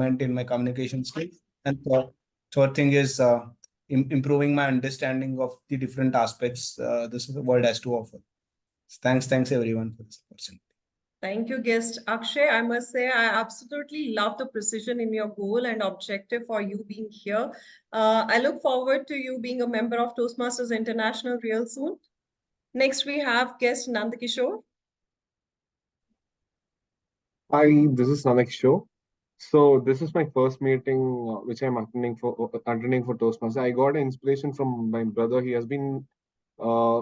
in my communication skills. And third thing is improving my understanding of the different aspects this world has to offer. Thanks everyone for this opportunity. Thank you, guest Akshay. I must say, I absolutely love the precision in your goal and objective for you being here. I look forward to you being a member of Toastmasters International real soon. Next, we have guest Nandakishore. Hi, this is Nandakishore. So this is my first meeting which I'm attending for Toastmasters. I got inspiration from my brother. Uh,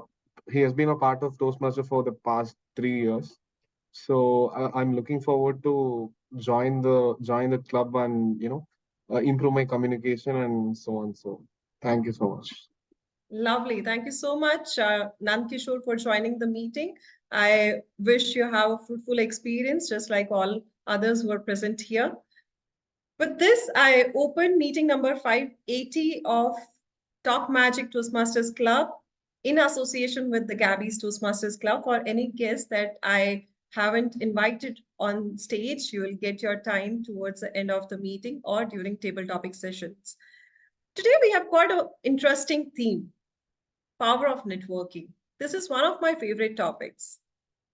he has been a part of Toastmasters for the past 3 years. So I'm looking forward to join the club and improve my communication and so on. So thank you so much. Lovely. Thank you so much, Nandakishore, for joining the meeting. I wish you have a fruitful experience, just like all others who are present here. With this, I open meeting number 580 of Talkmagic Toastmasters Club in association with the Gabbys Toastmasters Club. For any guests that I haven't invited on stage, you will get your time towards the end of the meeting or during table topic sessions. Today, we have got an interesting theme, power of networking. This is one of my favorite topics.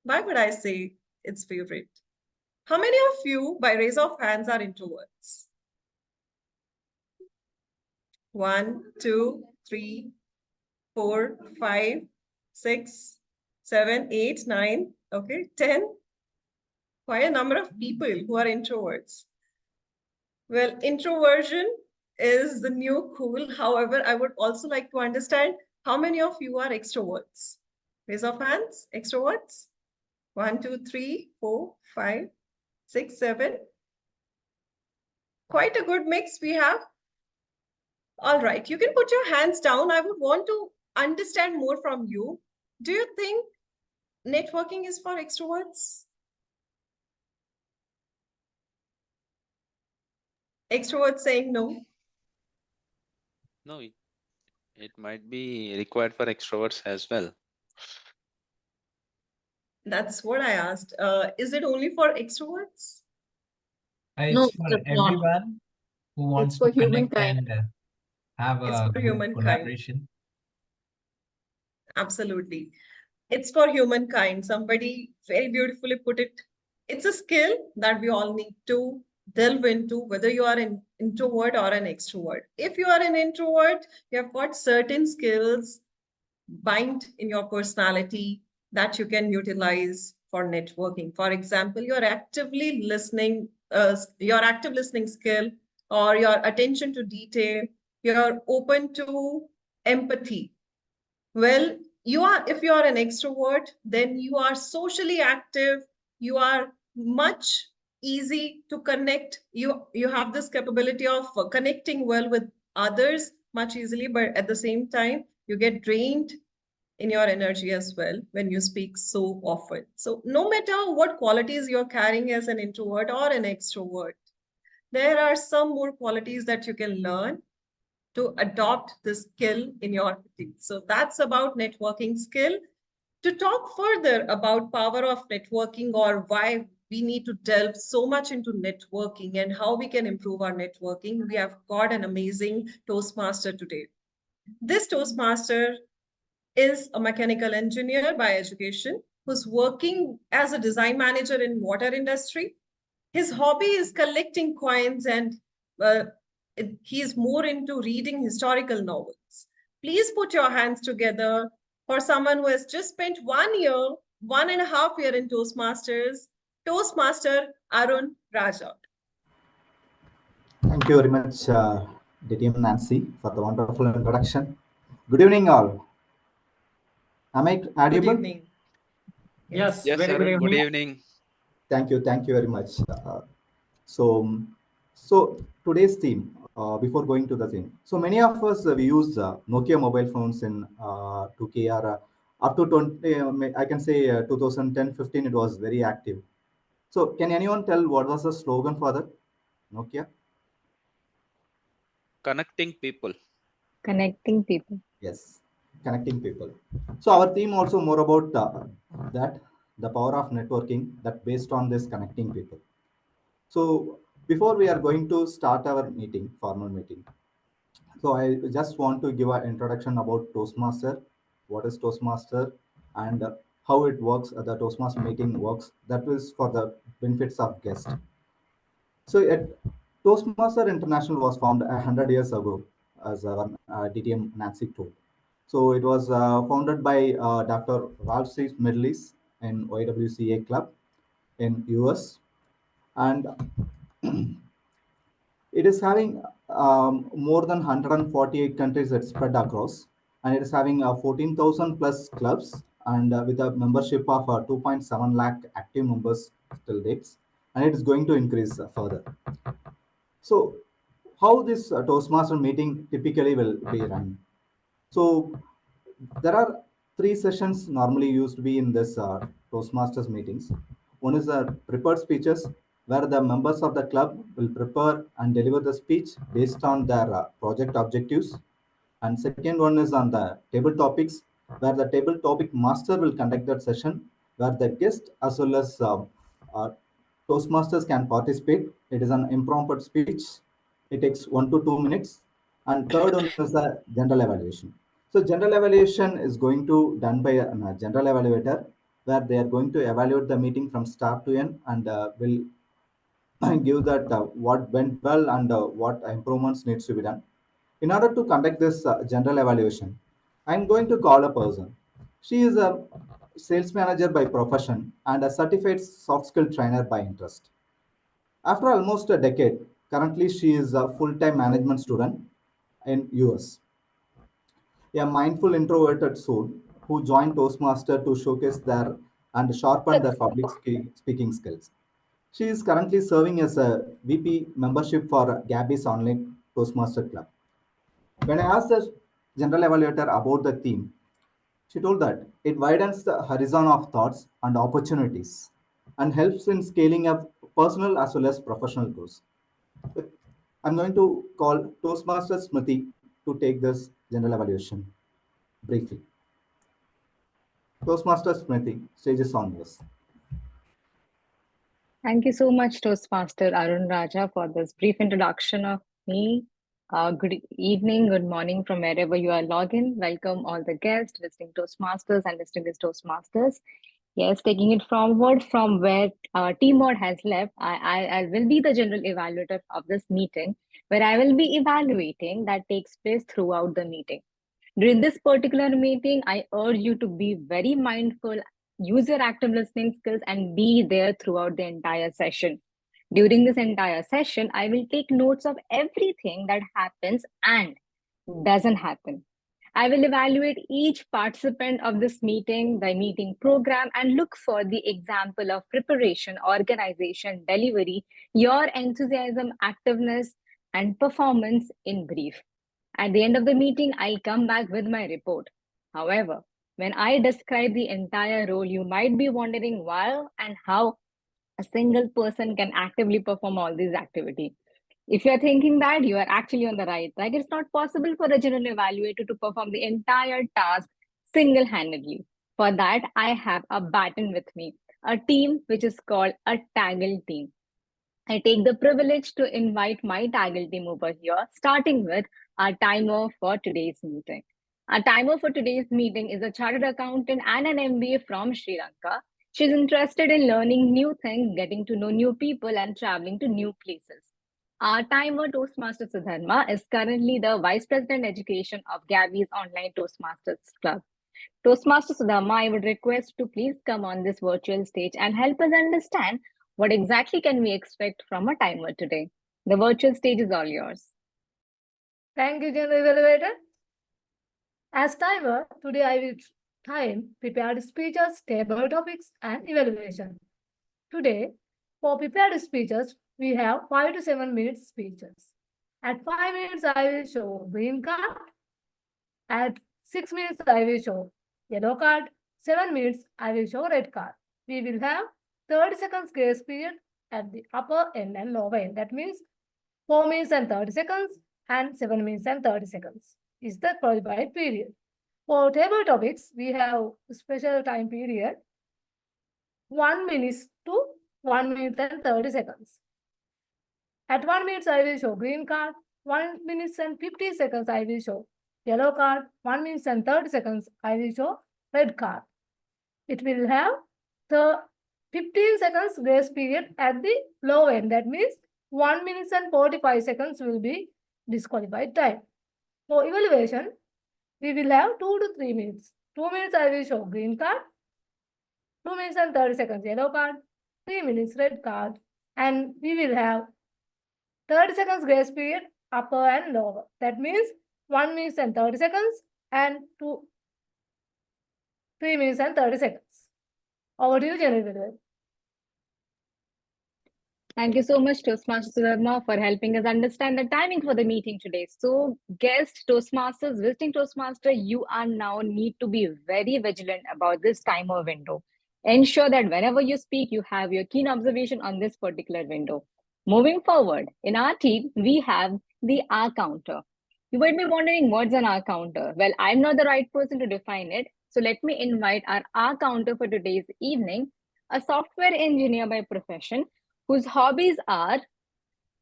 Why would I say it's favorite? How many of you, by raise of hands, are introverts? 1, 2, 3, 4, 5, 6, 7, 8, 9, okay, 10. Quite a number of people who are introverts. Well, introversion is the new cool. However, I would also like to understand how many of you are extroverts? Raise of hands, extroverts. 1, 2, 3, 4, 5, 6, 7. Quite a good mix we have. All right, you can put your hands down. I would want to understand more from you. Do you think networking is for extroverts? Extroverts saying no. No, it might be required for extroverts as well. That's what I asked. Is it only for extroverts? It's No, for it's not. everyone who wants for to connect humankind. and have It's a for good humankind. collaboration. Absolutely. It's for humankind. Somebody very beautifully put it. It's a skill that we all need to delve into, whether you are an introvert or an extrovert. If you are an introvert, you have got certain skills bind in your personality that you can utilize for networking. For example, your active listening skill, or your attention to detail, you're open to empathy. Well, if you are an extrovert, then you are socially active, you are much easy to connect. You have this capability of connecting well with others much easily, but at the same time, you get drained in your energy as well when you speak so often. So no matter what qualities you're carrying as an introvert or an extrovert, there are some more qualities that you can learn to adopt this skill in your team. So that's about networking skill. To talk further about power of networking, or why we need to delve so much into networking and how we can improve our networking, we have got an amazing Toastmaster today. This Toastmaster is a mechanical engineer by education who's working as a design manager in water industry. His hobby is collecting coins, and he is more into reading historical novels. Please put your hands together for someone who has just spent 1.5 years in Toastmasters, Toastmaster Arun Raja. Thank you very much, DTM Nancy, for the wonderful introduction. Good evening, all. Am I audible? Good evening. Yes, sir. Good evening. Thank you very much. So today's theme, before going to the theme, so many of us we use Nokia mobile phones in 2K or up to 20. I can say 2010-15. It was very active. So can anyone tell what was the slogan for that Nokia? Connecting people. Connecting people. Yes, connecting people. So our theme also more about that, the power of networking that based on this connecting people. So Before we are going to start our meeting, formal meeting, so I just want to give an introduction about Toastmaster, what is Toastmaster, and how it works. The Toastmaster meeting works. That is for the benefits of guests. So Toastmaster International was formed 100 years ago, as DTM Nancy told. So it was founded by Dr. Ralph C. Medleys in YWCA Club in US, and it is having more than 148 countries that spread across, and it is having 14,000 plus clubs, and with a membership of 2.7 lakh active members till dates, and it is going to increase further. So, how this Toastmaster meeting typically will be run? So, there are three sessions normally used to be in this Toastmasters meetings. One is prepared speeches, where the members of the club will prepare and deliver the speech based on their project objectives. And second one is on the table topics, where the table topic master will conduct that session, where the guest as well as uh, Toastmasters can participate. It is an impromptu speech. It takes 1 to 2 minutes. And third one is the general evaluation. So general evaluation is going to done by a general evaluator, where they are going to evaluate the meeting from start to end, and will give that what went well and what improvements needs to be done. In order to conduct this general evaluation, I'm going to call a person. She is a sales manager by profession and a certified soft skill trainer by interest. After almost a decade, currently she is a full-time management student in US. A mindful introverted soul who joined Toastmaster to showcase their and sharpen their public speaking skills. She is currently serving as a VP membership for Gabbys Online Toastmaster Club. When I asked the general evaluator about the theme, she told that it widens the horizon of thoughts and opportunities and helps in scaling up personal as well as professional goals. I'm going to call Toastmaster Smriti to take this general evaluation briefly. Toastmaster Smriti, stage is on yours. Thank you so much, Toastmaster Arun Raja, for this brief introduction of me. Good evening, good morning from wherever you are logged in. Welcome all the guests, listening Toastmasters and distinguished Toastmasters. Yes, taking it forward from where Team Mod has left, I will be the general evaluator of this meeting, where I will be evaluating that takes place throughout the meeting. During this particular meeting, I urge you to be very mindful, use your active listening skills, and be there throughout the entire session. During this entire session, I will take notes of everything that happens and doesn't happen. I will evaluate each participant of this meeting, the meeting program, and look for the example of preparation, organization, delivery, your enthusiasm, activeness, and performance in brief. At the end of the meeting, I'll come back with my report. However, when I describe the entire role, you might be wondering why and how a single person can actively perform all these activities. If you're thinking that, you are actually on the right track. It's not possible for a general evaluator to perform the entire task single-handedly. For that, I have a baton with me, a team which is called a Taggle team. I take the privilege to invite my Taggle team over here, starting with our timer for today's meeting. Our timer for today's meeting is a chartered accountant and an MBA from Sri Lanka. She's interested in learning new things, getting to know new people, and traveling to new places. Our timer, Toastmaster Sudharma, is currently the Vice President Education of Gabbys Online Toastmasters Club. Toastmaster Sudharma, I would request to please come on this virtual stage and help us understand what exactly can we expect from a timer today. The virtual stage is all yours. Thank you, General Evaluator. As timer, today I will time prepared speeches, table topics, and evaluation. Today, for prepared speeches, we have 5 to 7 minutes speeches. At 5 minutes, I will show green card. At 6 minutes, I will show yellow card. 7 minutes, I will show red card. We will have 30 seconds grace period at the upper end and lower end. That means 4 minutes and 30 seconds and 7 minutes and 30 seconds is the qualified period. For table topics, we have special time period 1 minute to 1 minute and 30 seconds. At 1 minute, I will show green card. 1 minute and 50 seconds, I will show yellow card. 1 minute and 30 seconds, I will show red card. It will have the 15 seconds grace period at the low end. That means 1 minute and 45 seconds will be disqualified time. For evaluation, we will have 2 to 3 minutes. 2 minutes, I will show green card. 2 minutes and 30 seconds yellow card. 3 minutes red card. And we will have 30 seconds grace period upper and lower. That means 1 minute and 30 seconds and 3 minutes and 30 seconds. Over to you, Jennifer. Thank you so much, Toastmaster Sudharma, for helping us understand the timing for the meeting today. So, guest Toastmasters, visiting Toastmaster, you are now need to be very vigilant about this timer window. Ensure that whenever you speak, you have your keen observation on this particular window. Moving forward, in our team, we have the R counter. You might be wondering what's an R counter. Well, I'm not the right person to define it. So let me invite our R counter for today's evening, a software engineer by profession, whose hobbies are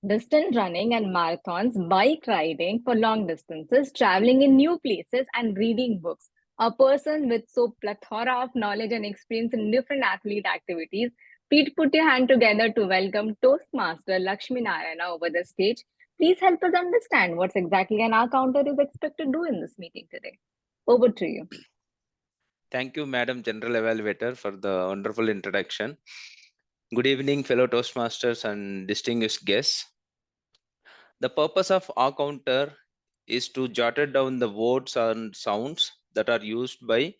distance running and marathons, bike riding for long distances, traveling in new places, and reading books. A person with so plethora of knowledge and experience in different athlete activities. Please put your hand together to welcome Toastmaster Lakshmi Narayana over the stage. Please help us understand what's exactly an R counter is expected to do in this meeting today. Over to you. Thank you, Madam General Evaluator, for the wonderful introduction. Good evening, fellow Toastmasters and distinguished guests. The purpose of R counter is to jot down the words and sounds that are used by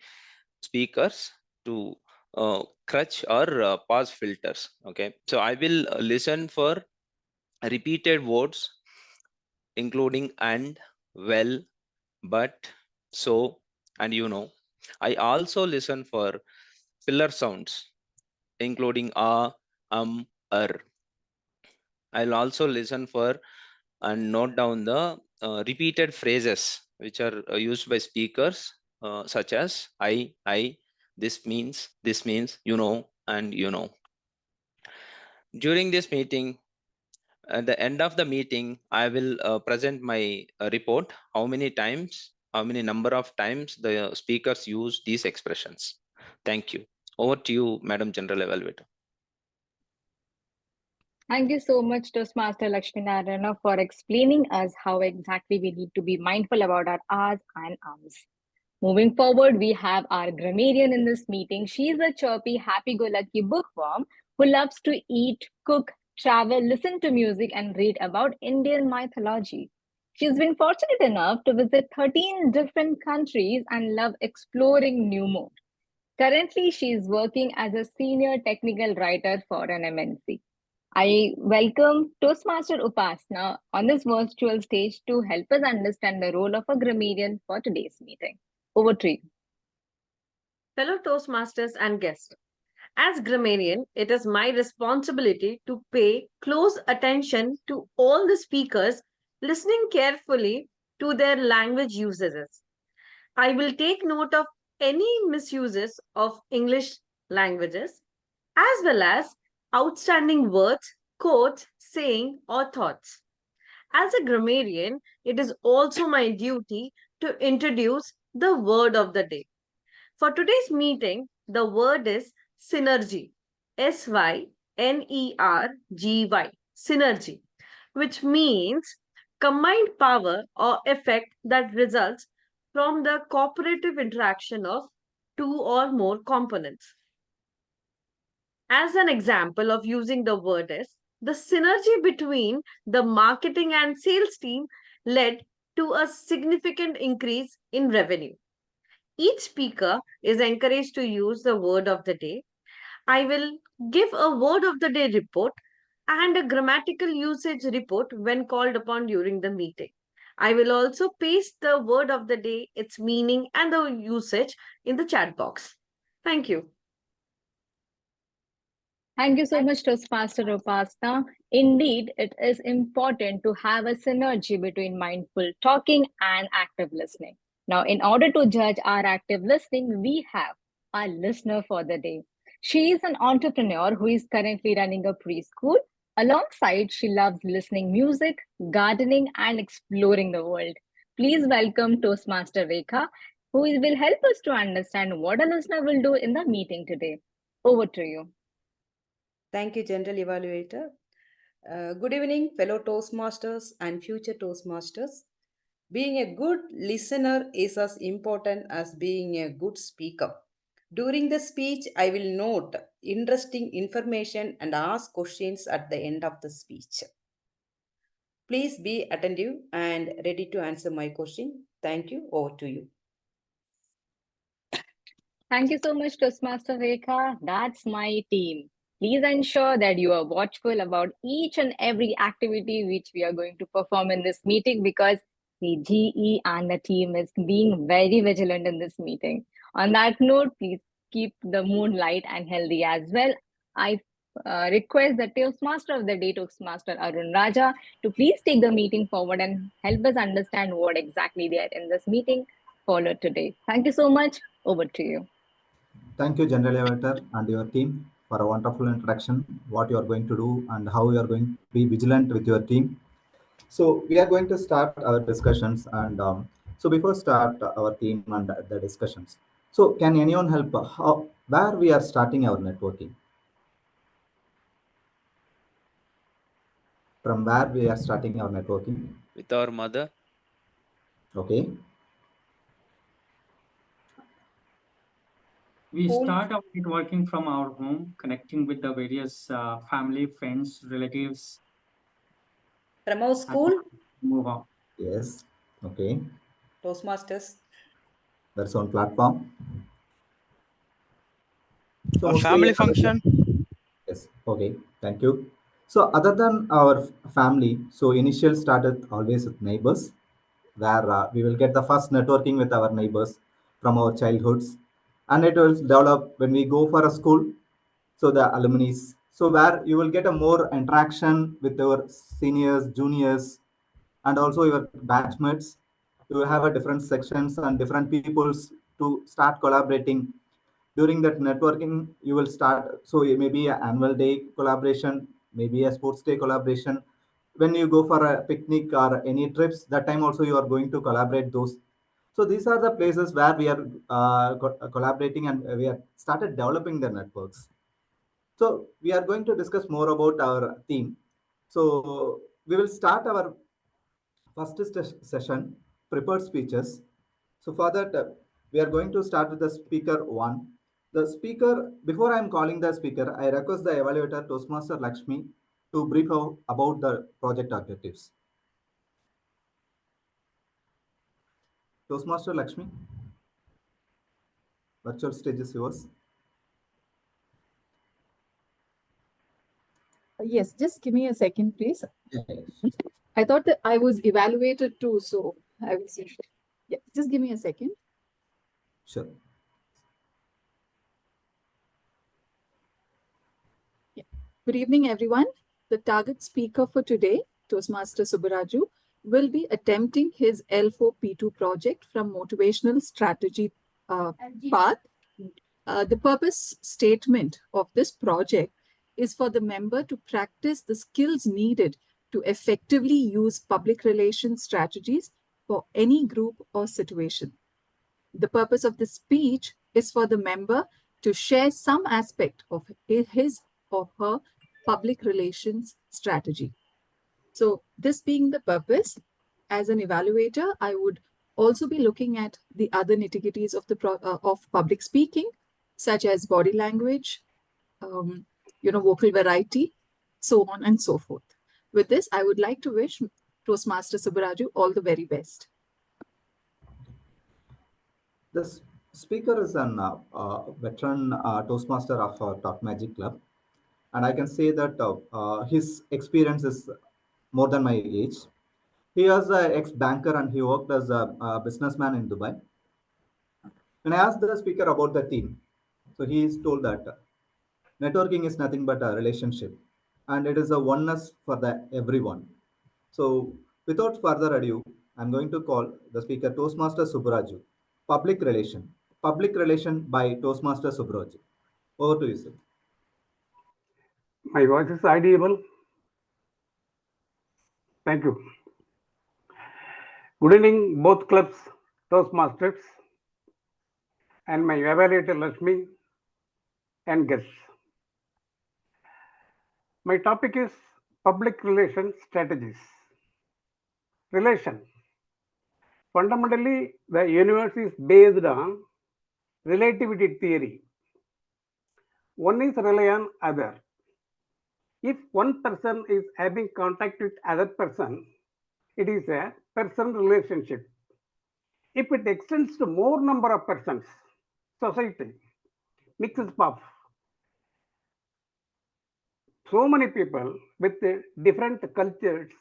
speakers to crutch or pause filters. Okay, so I will listen for repeated words including and, well, but, so, and you know. I also listen for filler sounds including er. I'll also listen for and note down the repeated phrases which are used by speakers, such as I, this means, you know, and you know. During this meeting, at the end of the meeting, I will present my report, how many number of times the speakers use these expressions. Thank you. Over to you, Madam General Evaluator. Thank you so much, Toastmaster Lakshmi Narayana, for explaining us how exactly we need to be mindful about our R's and R's. Moving forward, we have our grammarian in this meeting. She's a chirpy, happy-go-lucky bookworm who loves to eat, cook, travel, listen to music, and read about Indian mythology. She's been fortunate enough to visit 13 different countries and love exploring new more. Currently, she is working as a senior technical writer for an MNC. I welcome Toastmaster Upasna on this virtual stage to help us understand the role of a grammarian for today's meeting. Over to you. Fellow Toastmasters and guests, as grammarian, it is my responsibility to pay close attention to all the speakers, listening carefully to their language usages. I will take note of any misuses of English languages, as well as outstanding words, quotes, saying, or thoughts. As a grammarian, it is also my duty to introduce the word of the day. For today's meeting, the word is synergy, synergy, synergy, which means combined power or effect that results from the cooperative interaction of two or more components. As an example of using the word is, the synergy between the marketing and sales team led to a significant increase in revenue. Each speaker is encouraged to use the word of the day. I will give a word of the day report and a grammatical usage report when called upon during the meeting. I will also paste the word of the day, its meaning, and the usage in the chat box. Thank you. Thank you so much, Toastmaster Upasna. Indeed, it is important to have a synergy between mindful talking and active listening. Now, in order to judge our active listening, we have our listener for the day. She is an entrepreneur who is currently running a preschool, Alongside, she loves listening music, gardening, and exploring the world. Please welcome Toastmaster Rekha, who will help us to understand what a listener will do in the meeting today. Over to you. Thank you, General Evaluator. Good evening, fellow Toastmasters and future Toastmasters. Being a good listener is as important as being a good speaker. During the speech, I will note interesting information and ask questions at the end of the speech. Please be attentive and ready to answer my question. Thank you. Over to you. Thank you so much, Toastmaster Rekha. That's my team. Please ensure that you are watchful about each and every activity which we are going to perform in this meeting because the GE and the team is being very vigilant in this meeting. On that note, please keep the mood light and healthy as well. I request the Toastmaster of the day, Toastmaster Arun Raja, to please take the meeting forward and help us understand what exactly they are in this meeting followed today. Thank you so much. Over to you. Thank you, General Elevator and your team for a wonderful introduction, what you are going to do and how you are going to be vigilant with your team. So we are going to start our discussions and so before start our team and the discussions. So can anyone help where we are starting our networking? From where we are starting our networking? With our mother. Okay. We Cool. start our networking from our home, connecting with the various family, friends, relatives. From our school, Move on. Yes. Okay. Toastmasters. That's on platform. So Our mostly, family function. yes. Okay. Thank you. So other than our family, so initial started always with neighbors, where we will get the first networking with our neighbors from our childhoods, and it will develop when we go for a school. So the alumni, so where you will get a more interaction with your seniors, juniors, and also your batchmates. You will have a different sections and different peoples to start collaborating. During that networking, you will start. So it may be an annual day collaboration, maybe a sports day collaboration. When you go for a picnic or any trips, that time also you are going to collaborate those. So these are the places where we are collaborating and we have started developing the networks. So we are going to discuss more about our theme. So we will start our first session, prepared speeches. So for that, we are going to start with the speaker one. The speaker, before I am calling the speaker, I request the evaluator Toastmaster Lakshmi to brief about the project objectives. Toastmaster Lakshmi, virtual stage is yours. Yes, just give me a second, please. Okay. I thought that I was evaluated too, so I will see. Yeah, just give me a second. Sure. Yeah. Good evening, everyone. The target speaker for today, Toastmaster Subbaraju, will be attempting his L4P2 project from motivational strategy path. The purpose statement of this project is for the member to practice the skills needed to effectively use public relations strategies for any group or situation. The purpose of the speech is for the member to share some aspect of his or her public relations strategy. So this being the purpose, as an evaluator, I would also be looking at the other nitty-gritties of of public speaking, such as body language, vocal variety, so on and so forth. With this, I would like to wish Toastmaster Subbaraju all the very best. The speaker is an veteran Toastmaster of our Talkmagic club, and I can say that his experience is more than my age. He was an ex-banker and he worked as a businessman in Dubai. When I asked the speaker about the theme, so he is told that networking is nothing but a relationship, and it is a oneness for the everyone. So without further ado, I'm going to call the speaker Toastmaster Subbaraju. Public relation by Toastmaster Subbaraju. Over to you, sir. My voice is audible. Thank you. Good evening, both clubs, Toastmasters, and my evaluator Lakshmi and guests. My topic is public relations strategies. Relation. Fundamentally, the universe is based on relativity theory. One is rely on other. If one person is having contact with other person, it is a person relationship. If it extends to more number of persons, society, mixes of so many people with different cultures,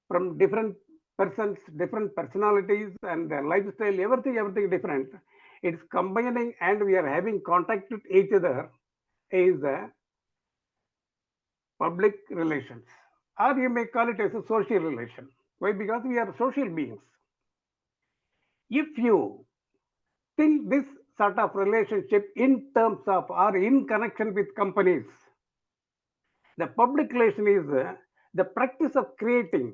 from different persons, different personalities and their lifestyle, everything different. It's combining and we are having contact with each other is a public relations. Or you may call it as a social relation. Why? Because we are social beings. If you think this sort of relationship in terms of or in connection with companies, the public relation is the practice of creating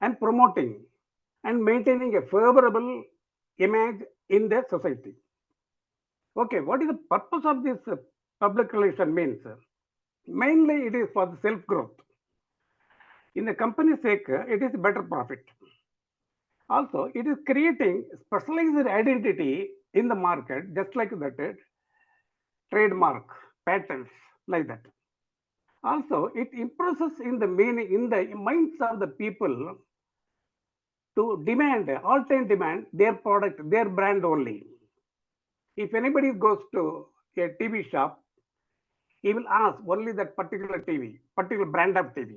and promoting and maintaining a favorable image in the society. Okay, what is the purpose of this public relation means? Mainly it is for the self-growth. In the company's sake, it is better profit. Also, it is creating specialized identity in the market, just like that, trademark, patents, like that. Also, it impresses in the meaning, in the minds of the people to demand, all time demand their product, their brand only. If anybody goes to a TV shop, he will ask only that particular TV, particular brand of TV.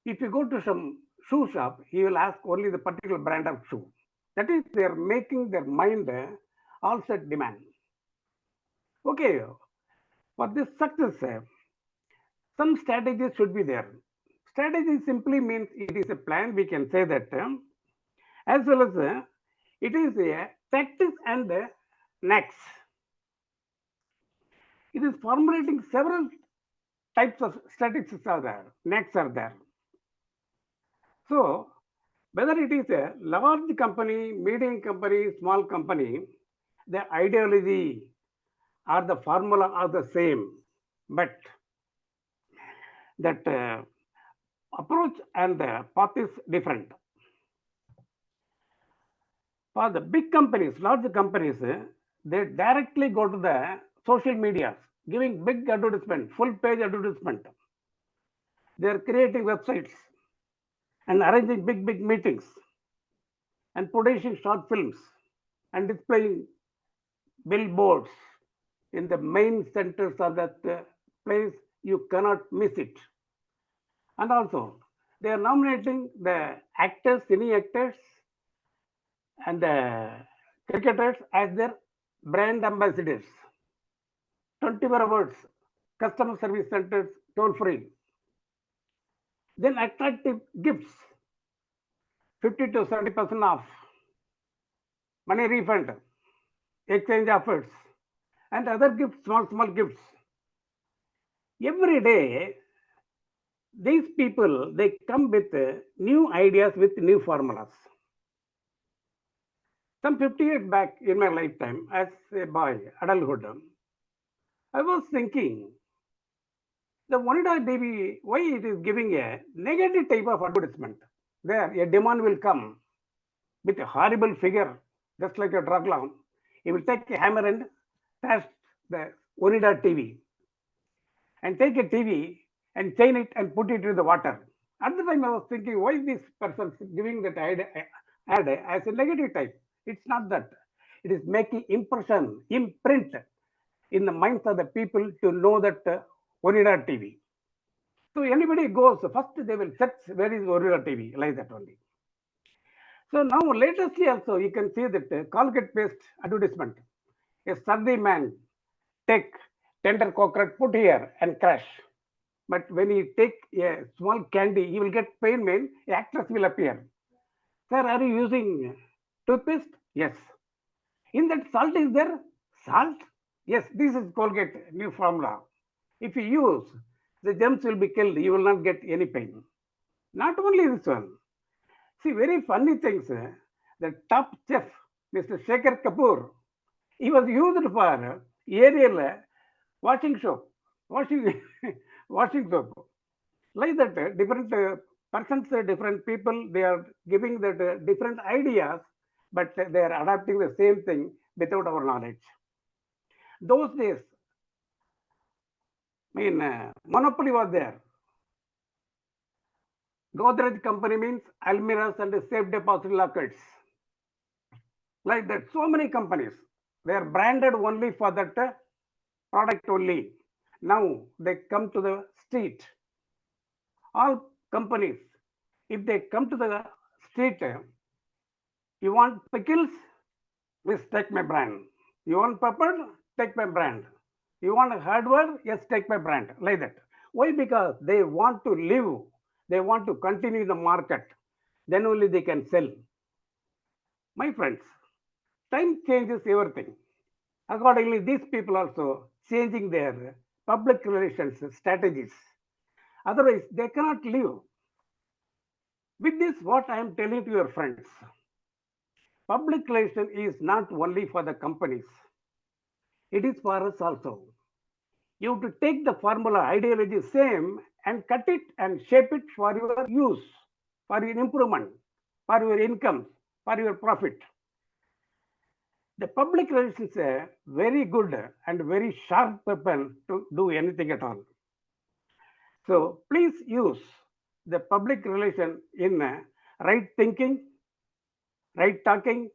If you go to some shoe shop, he will ask only the particular brand of shoe. That is, they are making their mind all set demand. Okay, for this success, some strategies should be there. Strategy simply means it is a plan, we can say that, as well as it is a tactics and next. It is formulating several types of statistics are there, next are there. So, whether it is a large company, medium company, small company, the ideology or the formula are the same, but that approach and the path is different. For the big companies, large companies, they directly go to the social media, giving big advertisement, full page advertisement. They are creating websites and arranging big meetings and producing short films and displaying billboards in the main centers of that place. You cannot miss it. And also, they are nominating the actors, cine actors, and the cricketers as their brand ambassadors. 24 hours, customer service centers, toll free. Then attractive gifts, 50 to 70% off, money refund, exchange offers, and other gifts, small gifts. Every day, these people, they come with new ideas, with new formulas. Some 50 years back in my lifetime, as a boy, adulthood, I was thinking, the Onida baby, why it is giving a negative type of advertisement? There, a demand will come with a horrible figure, just like a drug loan. He will take a hammer and test the Onida TV and take a TV and chain it and put it in the water. At the time, I was thinking, why this person giving that ad as a negative type? It's not that. It is making impression, imprint in the minds of the people to know that Onida TV. So anybody goes, first they will search where is Onida TV, like that only. So now latestly also you can see that Colgate paste advertisement. A sturdy man take tender coconut, put here and crash. But when he take a small candy, he will get pain, actress will appear. Sir, are you using toothpaste? Yes. In that salt is there? Salt? Yes, this is Colgate new formula. If you use, the germs will be killed, you will not get any pain. Not only this one. See, very funny things. The top chef, Mr. Shekhar Kapoor, he was used for aerial washing soap, washing, washing soap. Like that, different persons, different people, they are giving that different ideas, but they are adapting the same thing without our knowledge. Those days, monopoly was there. Godrej company means almirahs and safe deposit lockers. Like that, so many companies, they are branded only for that product only. Now they come to the street. All companies, if they come to the street, you want pickles? Please take my brand. You want pepper? Take my brand. You want hardware? Yes, take my brand. Like that. Why? Because they want to live. They want to continue the market. Then only they can sell. My friends, time changes everything. Accordingly, these people also changing their public relations strategies. Otherwise, they cannot live. With this, what I am telling to your friends, public relation is not only for the companies, it is for us also. You have to take the formula ideology same and cut it and shape it for your use, for your improvement, for your income, for your profit. The public relations is a very good and very sharp weapon to do anything at all. So please use the public relation in right thinking, right talking,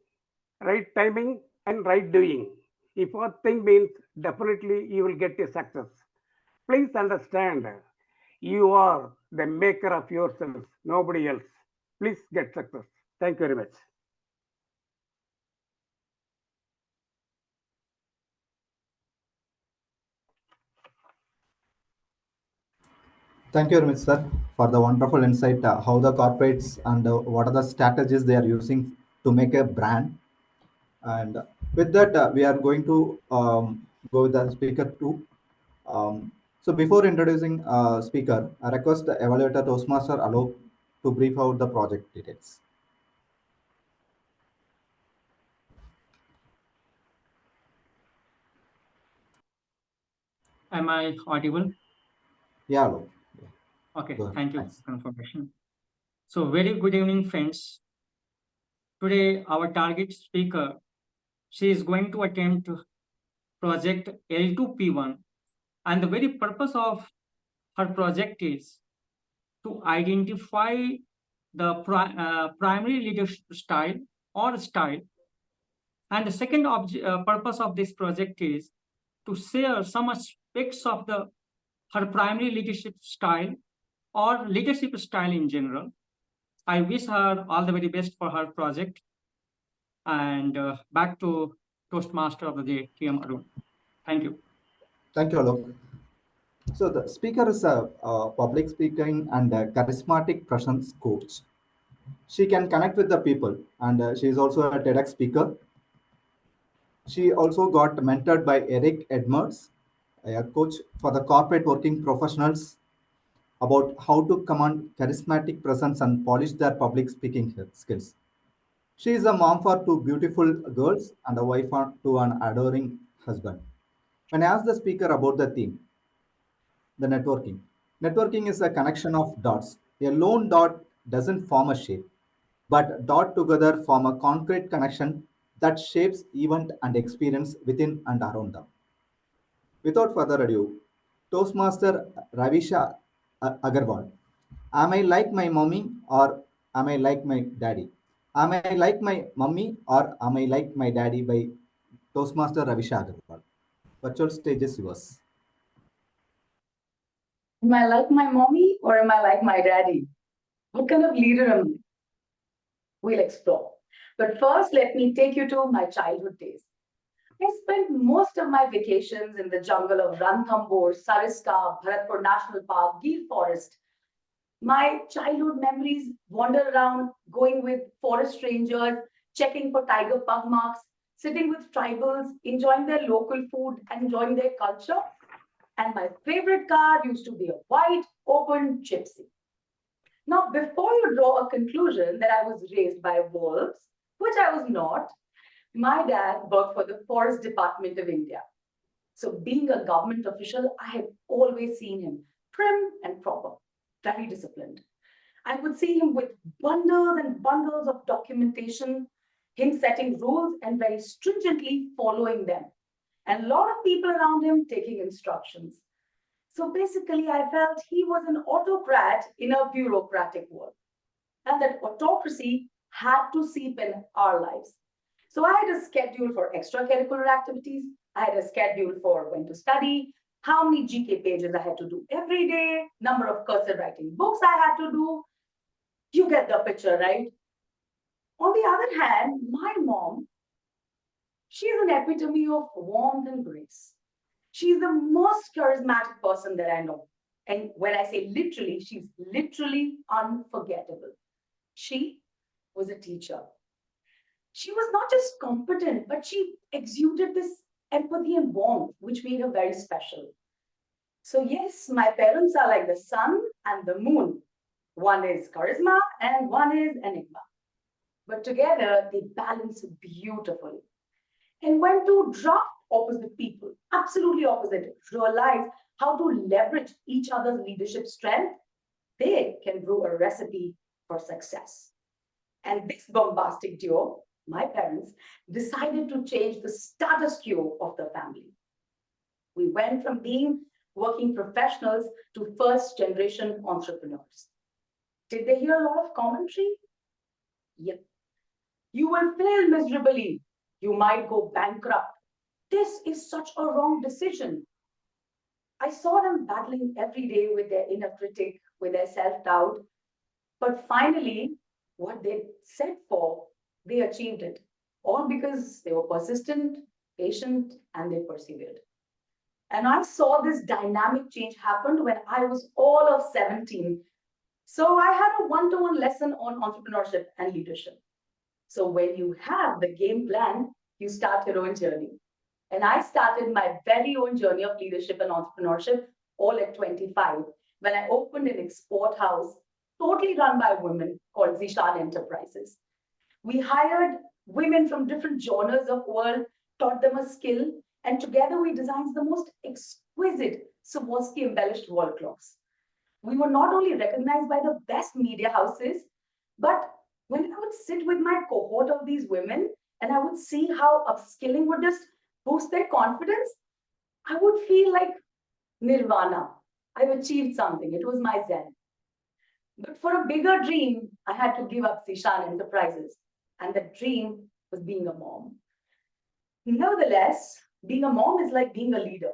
right timing, and right doing. If one thing means, definitely you will get a success. Please understand, you are the maker of yourselves, nobody else. Please get success. Thank you very much. Thank you very much, sir, for the wonderful insight. How the corporates and what are the strategies they are using to make a brand. And with that, we are going to go with the speaker two. So before introducing speaker, I request the evaluator Toastmaster Alok to brief out the project details. Am I audible? Yeah, Alok. Okay, Go ahead. thank you Thanks. for confirmation. So very good evening, friends. Today, our target speaker, she is going to attempt project L2P1, and the very purpose of her project is to identify the primary leadership style or style. And the second purpose of this project is to share some aspects of her primary leadership style or leadership style in general. I wish her all the very best for her project. And back to Toastmaster of the day, TM Arun. Thank you. Thank you, Alok. So the speaker is a public speaking and a charismatic presence coach. She can connect with the people, and she is also a TEDx speaker. She also got mentored by Eric Edmonds, a coach for the corporate working professionals, about how to command charismatic presence and polish their public speaking skills. She is a mom for two beautiful girls and a wife to an adoring husband. When I asked the speaker about the theme, the networking is a connection of dots. A lone dot doesn't form a shape, but dot together form a concrete connection that shapes event and experience within and around them. Without further ado, Toastmaster Ravisha Agarwal. Am I like my mommy or am I like my daddy? Am I like my mummy or am I like my daddy by Toastmaster Ravisha Agarwal? Virtual stage is yours. Am I like my mommy or am I like my daddy? What kind of leader am I? We'll explore. But first, let me take you to my childhood days. I spent most of my vacations in the jungle of Ranthambore, Sariska, Bharatpur National Park, Gir Forest. My childhood memories wander around going with forest rangers, checking for tiger pug marks, sitting with tribals, enjoying their local food and enjoying their culture. And my favorite car used to be a white, open gypsy. Now, before you draw a conclusion that I was raised by wolves, which I was not, my dad worked for the Forest Department of India. So, being a government official, I have always seen him prim and proper, very disciplined. I would see him with bundles and bundles of documentation, him setting rules and very stringently following them, and a lot of people around him taking instructions. So basically, I felt he was an autocrat in a bureaucratic world, and that autocracy had to seep in our lives. So I had a schedule for extracurricular activities. I had a schedule for when to study, how many GK pages I had to do every day, number of cursive writing books I had to do. You get the picture, right? On the other hand, my mom, she's an epitome of warmth and grace. She's the most charismatic person that I know. And when I say literally, she's literally unforgettable. She was a teacher. She was not just competent, but she exuded this empathy and warmth, which made her very special. So, yes, my parents are like the sun and the moon. One is charisma and one is enigma. But together, they balance beautifully. And when two draft opposite people, absolutely opposite, realize how to leverage each other's leadership strength, they can brew a recipe for success. And this bombastic duo, my parents, decided to change the status quo of the family. We went from being working professionals to first generation entrepreneurs. Did they hear a lot of commentary? Yep. You will fail miserably. You might go bankrupt. This is such a wrong decision. I saw them battling every day with their inner critic, with their self-doubt. But finally, what they set for, they achieved it. All because they were persistent, patient, and they persevered. And I saw this dynamic change happen when I was all of 17. So I had a one-to-one lesson on entrepreneurship and leadership. So when you have the game plan, you start your own journey. And I started my very own journey of leadership and entrepreneurship all at 25 when I opened an export house totally run by women called Zishan Enterprises. We hired women from different genres of world, taught them a skill, and together we designed the most exquisite Swarovski embellished wall clocks. We were not only recognized by the best media houses, but when I would sit with my cohort of these women and I would see how upskilling would just boost their confidence, I would feel like nirvana. I've achieved something. It was my zen. But for a bigger dream, I had to give up Zishan Enterprises. And that dream was being a mom. Nevertheless, being a mom is like being a leader.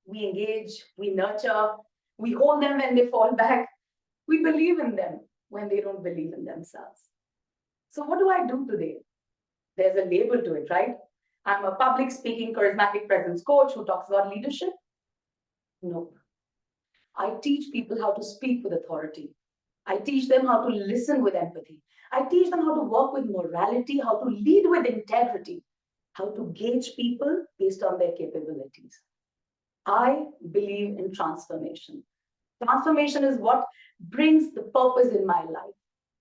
We engage, we nurture, we hold them when they fall back. We believe in them when they don't believe in themselves. So what do I do today? There's a label to it, right? I'm a public speaking, charismatic presence coach who talks about leadership. Nope. I teach people how to speak with authority. I teach them how to listen with empathy. I teach them how to work with morality, how to lead with integrity, how to gauge people based on their capabilities. I believe in transformation. Transformation is what brings the purpose in my life.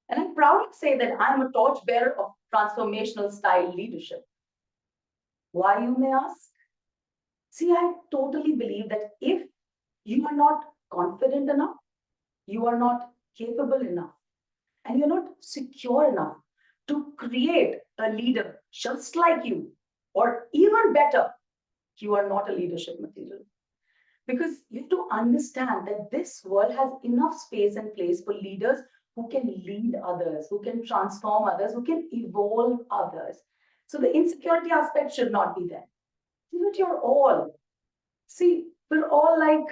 And I'm proud to say that I'm a torchbearer of transformational style leadership. Why, you may ask? See, I totally believe that if you are not confident enough, you are not capable enough, and you're not secure enough to create a leader just like you, or even better, you are not a leadership material. Because you have to understand that this world has enough space and place for leaders who can lead others, who can transform others, who can evolve others. So the insecurity aspect should not be there. Give it your all. See, we're all like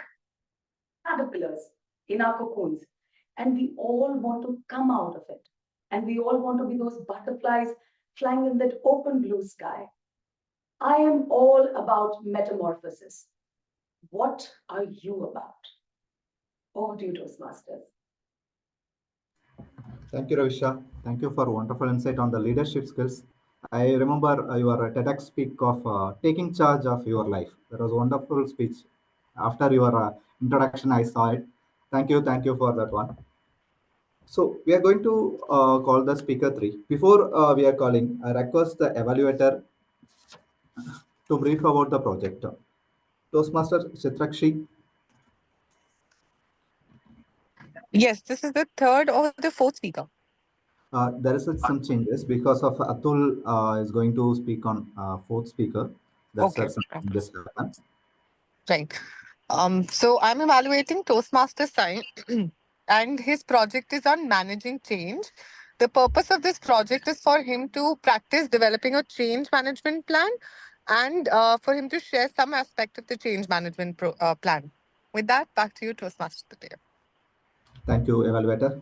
caterpillars in our cocoons, and we all want to come out of it. And we all want to be those butterflies flying in that open blue sky. I am all about metamorphosis. What are you about? Over to you, Toastmasters. Thank you, Ravisha. Thank you for wonderful insight on the leadership skills. I remember your TEDx speak of taking charge of your life. That was a wonderful speech. After your introduction, I saw it. Thank you for that one. So we are going to call the speaker 3. Before we are calling, I request the evaluator to brief about the project. Toastmaster Chitrakshi. Yes, this is the third or the fourth speaker. There is some changes because of Atul is going to speak on fourth speaker. That's Okay. some changes happen. Right. So I'm evaluating Toastmasters time, and his project is on managing change. The purpose of this project is for him to practice developing a change management plan and for him to share some aspect of the change management plan. With that, back to you, Toastmasters today. Thank you, evaluator.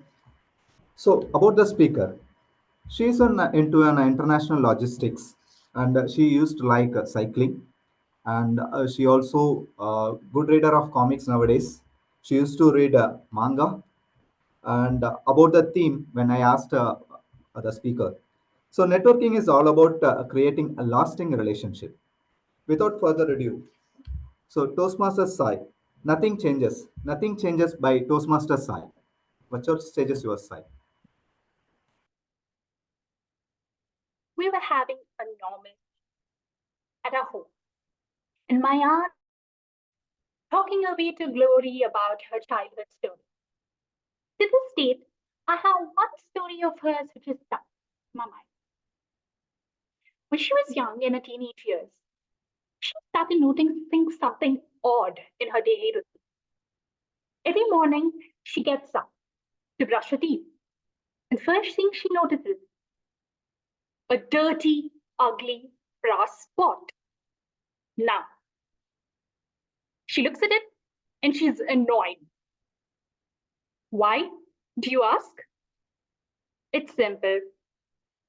So about the speaker, she is into an international logistics, and she used to like cycling, and she also good reader of comics nowadays. She used to read manga, and about the theme when I asked the speaker. So networking is all about creating a lasting relationship. Without further ado, so Toastmasters side, nothing changes. Nothing changes by Toastmasters side. What's your stages your side? We were having a normal at our home, and my aunt talking away to glory about her childhood story. To this date, I have one story of hers which is stuck in my mind. When she was young in her teenage years, she started noticing something odd in her daily routine. Every morning, she gets up to brush her teeth, and first thing she notices, a dirty, ugly brass pot. Now, she looks at it and she's annoyed. Why, do you ask? It's simple.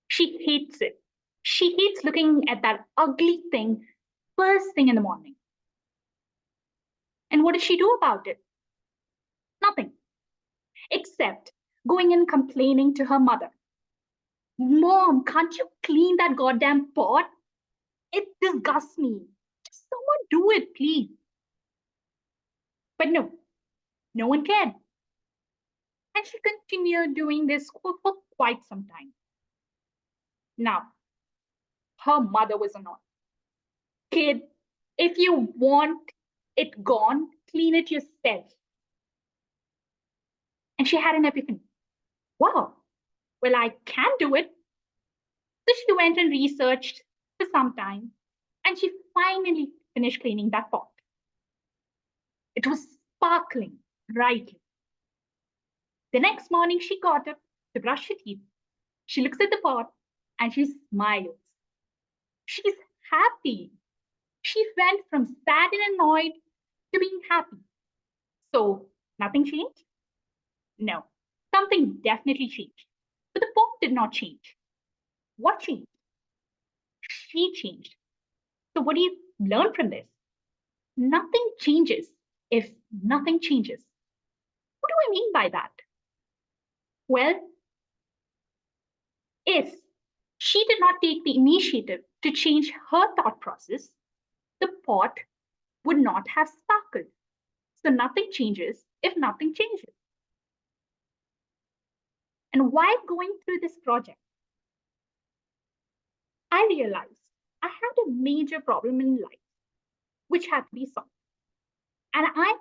She hates it. She hates looking at that ugly thing first thing in the morning. And what does she do about it? Nothing. Except going and complaining to her mother. Mom, can't you clean that goddamn pot? It disgusts me. Just someone do it, please. But no, no one cared. And she continued doing this for quite some time. Now, her mother was annoyed. Kid, if you want it gone, clean it yourself. And she had an epiphany. Wow, well, I can do it. So she went and researched for some time, and she finally finished cleaning that pot. It was sparkling brightly. The next morning, she got up to brush her teeth. She looks at the pot and she smiles. She's happy. She went from sad and annoyed to being happy. So nothing changed? No, something definitely changed. But the pot did not change. What changed? She changed. So what do you learn from this? Nothing changes if nothing changes. What do I mean by that? Well, if she did not take the initiative to change her thought process, the pot would not have sparkled. So nothing changes if nothing changes. And while going through this project, I realized I had a major problem in life which had to be solved. And I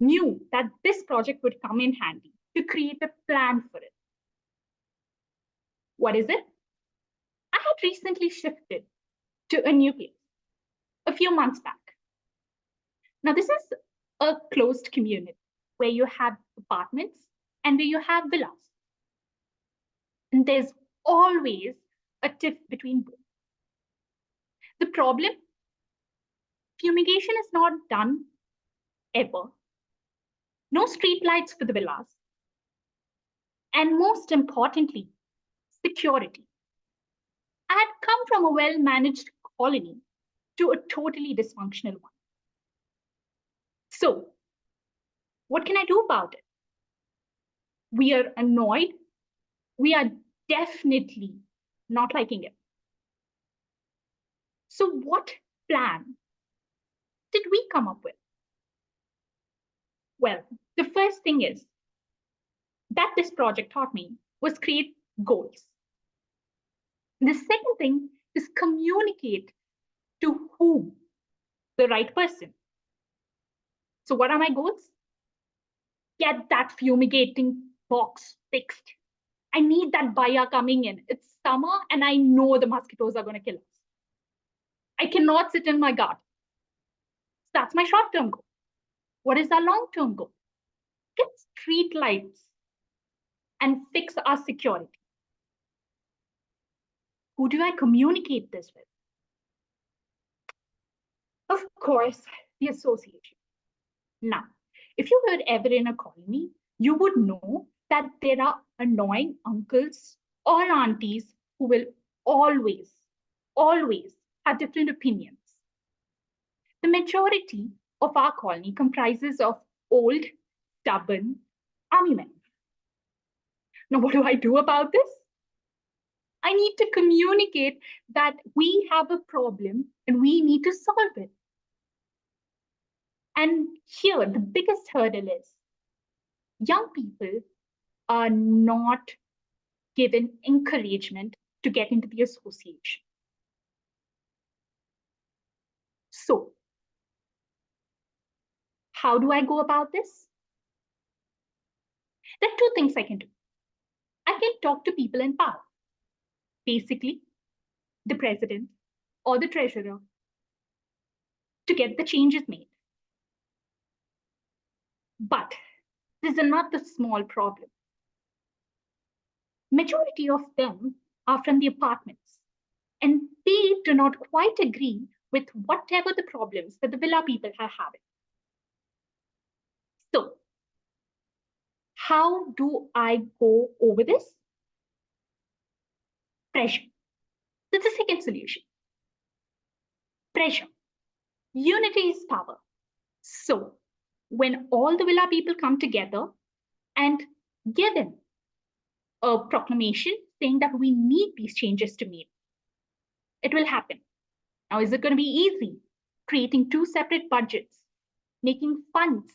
knew that this project would come in handy to create a plan for it. What is it? I had recently shifted to a new place a few months back. Now, this is a closed community where you have apartments and where you have villas. And there's always a tiff between both. The problem, fumigation is not done ever. No street lights for the villas. And most importantly, security. I had come from a well-managed colony to a totally dysfunctional one. So, what can I do about it? We are annoyed. We are definitely not liking it. So, what plan did we come up with? Well, the first thing is that this project taught me was create goals. The second thing is communicate to who? The right person. So what are my goals? Get that fumigating box fixed. I need that buyer coming in. It's summer and I know the mosquitoes are going to kill us. I cannot sit in my garden. That's my short-term goal. What is our long-term goal? Get street lights and fix our security. Who do I communicate this with? Of course, the association. Now, if you were ever in a colony, you would know that there are annoying uncles or aunties who will always have different opinions. The majority of our colony comprises of old, stubborn army men. Now, what do I do about this? I need to communicate that we have a problem and we need to solve it. And here, the biggest hurdle is young people are not given encouragement to get into the association. So, how do I go about this? There are two things I can do. I can talk to people in power, basically the president or the treasurer, to get the changes made. But this is not the small problem. Majority of them are from the apartments, and they do not quite agree with whatever the problems that the villa people are having. So, how do I go over this? Pressure. That's the second solution. Pressure. Unity is power. So, when all the villa people come together and given a proclamation saying that we need these changes to meet, it will happen. Now, is it going to be easy? Creating two separate budgets, making funds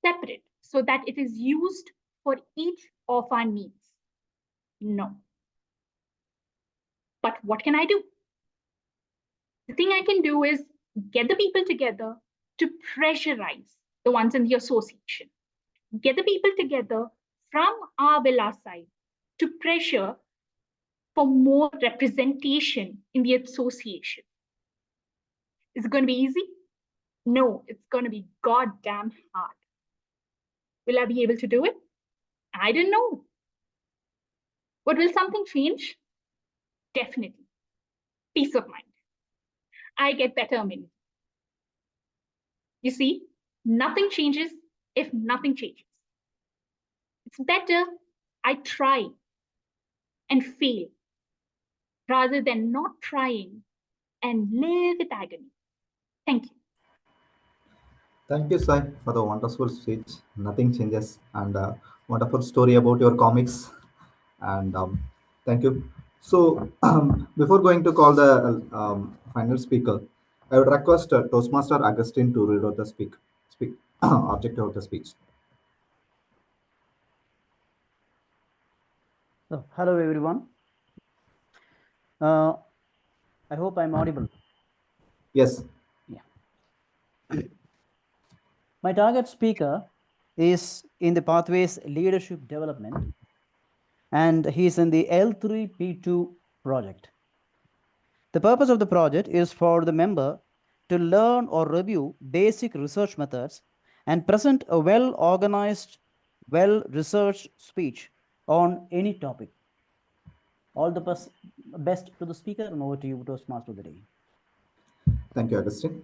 separate so that it is used for each of our needs? No. But what can I do? The thing I can do is get the people together to pressurize the ones in the association. Get the people together from our villa side to pressure for more representation in the association. Is it going to be easy? No, it's going to be goddamn hard. Will I be able to do it? I don't know. But will something change? Definitely. Peace of mind. I get better immunity. You see, nothing changes if nothing changes. It's better I try and fail rather than not trying and live with agony. Thank you. Thank you, Sai, for the wonderful speech. Nothing changes, and wonderful story about your comics. And thank you. So, before going to call the final speaker, I would request Toastmaster Augustine to read out the speak objective of the speech. So, hello everyone. I hope I'm audible. Yes. Yeah. My target speaker is in the Pathways Leadership Development, and he's in the L3P2 project. The purpose of the project is for the member to learn or review basic research methods and present a well-organized, well-researched speech on any topic. All the best to the speaker, and over to you, Toastmaster of the day. Thank you, Augustine.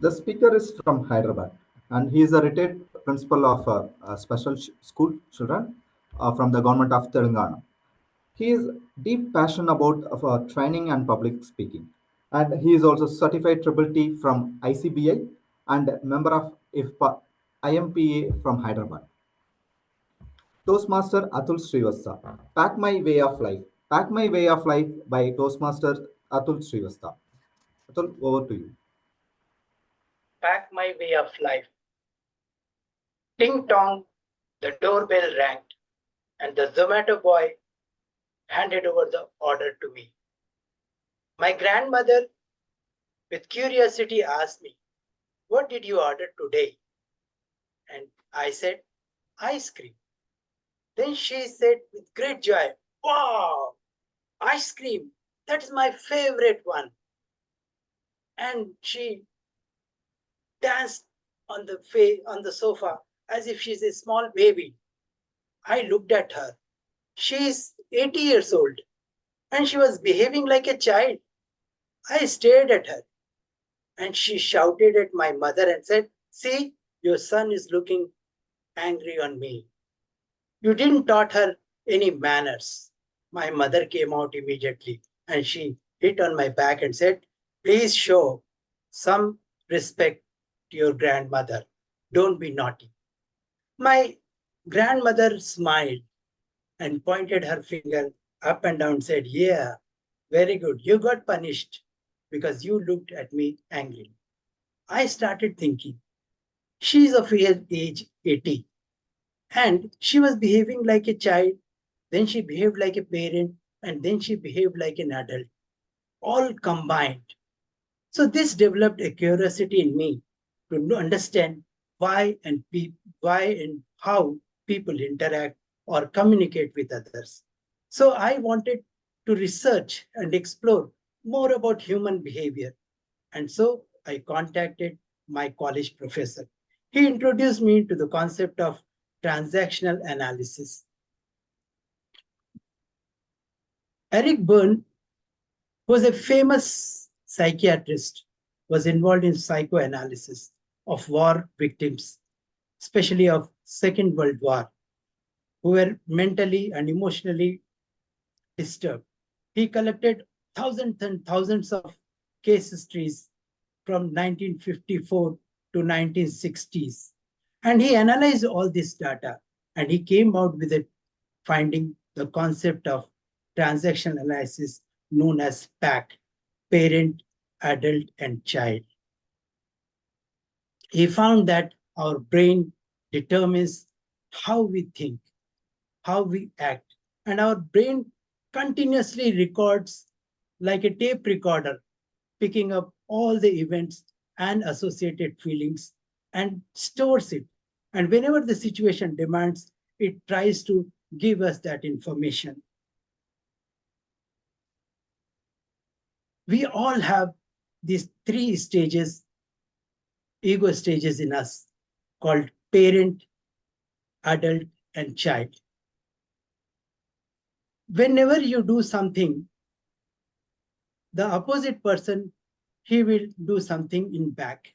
The speaker is from Hyderabad, and he is a retired principal of special school children from the government of Telangana. He is deep passion about training and public speaking, and he is also certified Triple T from ICBI and member of IFPA, IMPA from Hyderabad. Toastmaster Atul Srivastava, Pack My Way of Life. Pack My Way of Life by Toastmaster Atul Srivastava. Atul, over to you. Pack my way of life. Ding dong, the doorbell rang. and the Zomato boy handed over the order to me. My grandmother, with curiosity, asked me, "What did you order today?" And I said, "Ice cream." Then she said with great joy, "Wow, ice cream, that is my favorite one." And she danced on the sofa as if she's a small baby. I looked at her. She is 80 years old and she was behaving like a child. I stared at her and she shouted at my mother and said, "See, your son is looking angry on me. You didn't taught her any manners." My mother came out immediately and she hit on my back and said, "Please show some respect to your grandmother. Don't be naughty." My grandmother smiled and pointed her finger up and down, said, "Yeah, very good. You got punished because you looked at me angrily." I started thinking, she's of age 80 and she was behaving like a child. Then she behaved like a parent and then she behaved like an adult, all combined. So this developed a curiosity in me to understand why and how people interact or communicate with others. So I wanted to research and explore more about human behavior. And so I contacted my college professor. He introduced me to the concept of transactional analysis. Eric Berne, who was a famous psychiatrist, was involved in psychoanalysis of war victims, especially of Second World War, who were mentally and emotionally disturbed. He collected thousands and thousands of case histories from 1954 to 1960s. And he analyzed all this data and he came out with it, finding the concept of transaction analysis known as PAC, parent, adult, and child. He found that our brain determines how we think, how we act, and our brain continuously records like a tape recorder, picking up all the events and associated feelings and stores it. And whenever the situation demands, it tries to give us that information. We all have these three stages, ego stages in us, called parent, adult, and child. Whenever you do something, the opposite person, he will do something in back.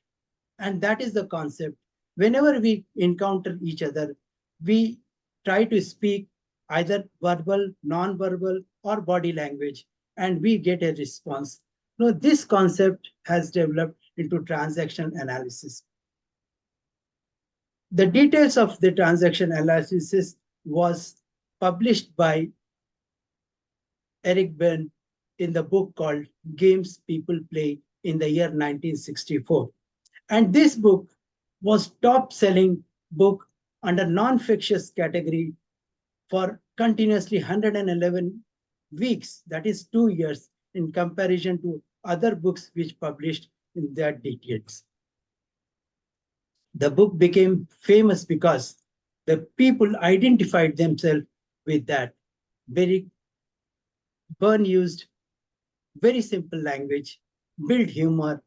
And that is the concept. Whenever we encounter each other, we try to speak either verbal, non-verbal, or body language, and we get a response. Now, this concept has developed into transaction analysis. The details of the transaction analysis was published by Eric Berne in the book called Games People Play in the year 1964. And this book was top-selling book under non-fictitious category for continuously 111 weeks, that is 2 years, in comparison to other books which published in that details. The book became famous because the people identified themselves with that. Berne used very simple language, build humor,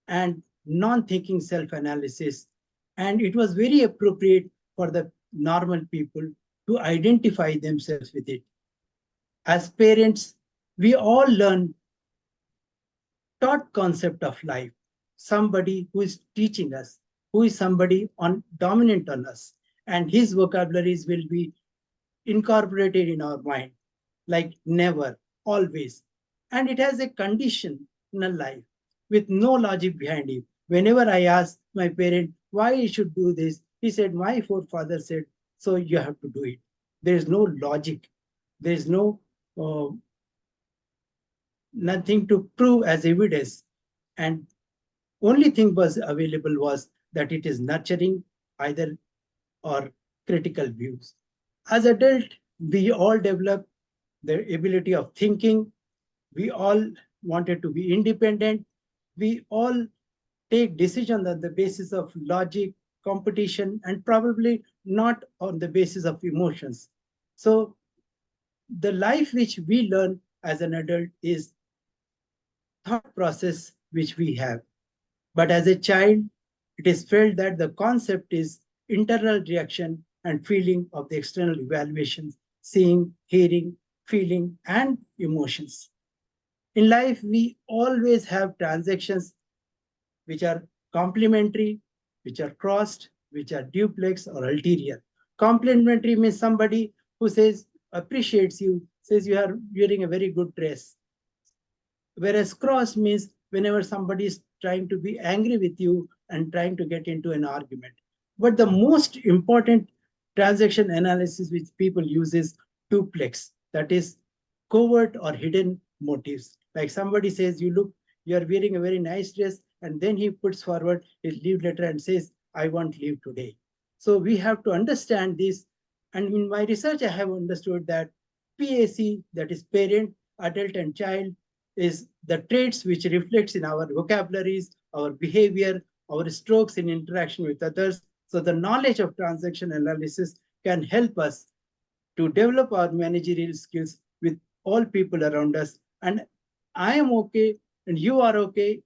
and non-thinking self-analysis. And it was very appropriate for the normal people to identify themselves with it. As parents, we all learn taught concept of life, somebody who is teaching us, who is somebody dominant on us, and his vocabularies will be incorporated in our mind, like never, always. And it has a conditional life with no logic behind it. Whenever I ask my parent why he should do this, he said, my forefather said, so you have to do it. There is no logic. There is no nothing to prove as evidence. And only thing was available was that it is nurturing either or critical views. As adult, we all develop the ability of thinking. We all wanted to be independent. We all take decisions on the basis of logic, competition, and probably not on the basis of emotions. So the life which we learn as an adult is thought process which we have. But as a child, it is felt that the concept is internal reaction and feeling of the external evaluations, seeing, hearing, feeling, and emotions. In life, we always have transactions which are complementary, which are crossed, which are duplex or ulterior. Complementary means somebody who says, appreciates you, says you are wearing a very good dress. Whereas cross means whenever somebody is trying to be angry with you and trying to get into an argument. But the most important transaction analysis which people use is duplex, that is covert or hidden motives. Like somebody says, you are wearing a very nice dress, and then he puts forward his leave letter and says, I want leave today. So we have to understand this. And in my research, I have understood that PAC, that is parent, adult, and child, is the traits which reflects in our vocabularies, our behavior, our strokes in interaction with others. So the knowledge of transaction analysis can help us to develop our managerial skills with all people around us. And I am okay and you are okay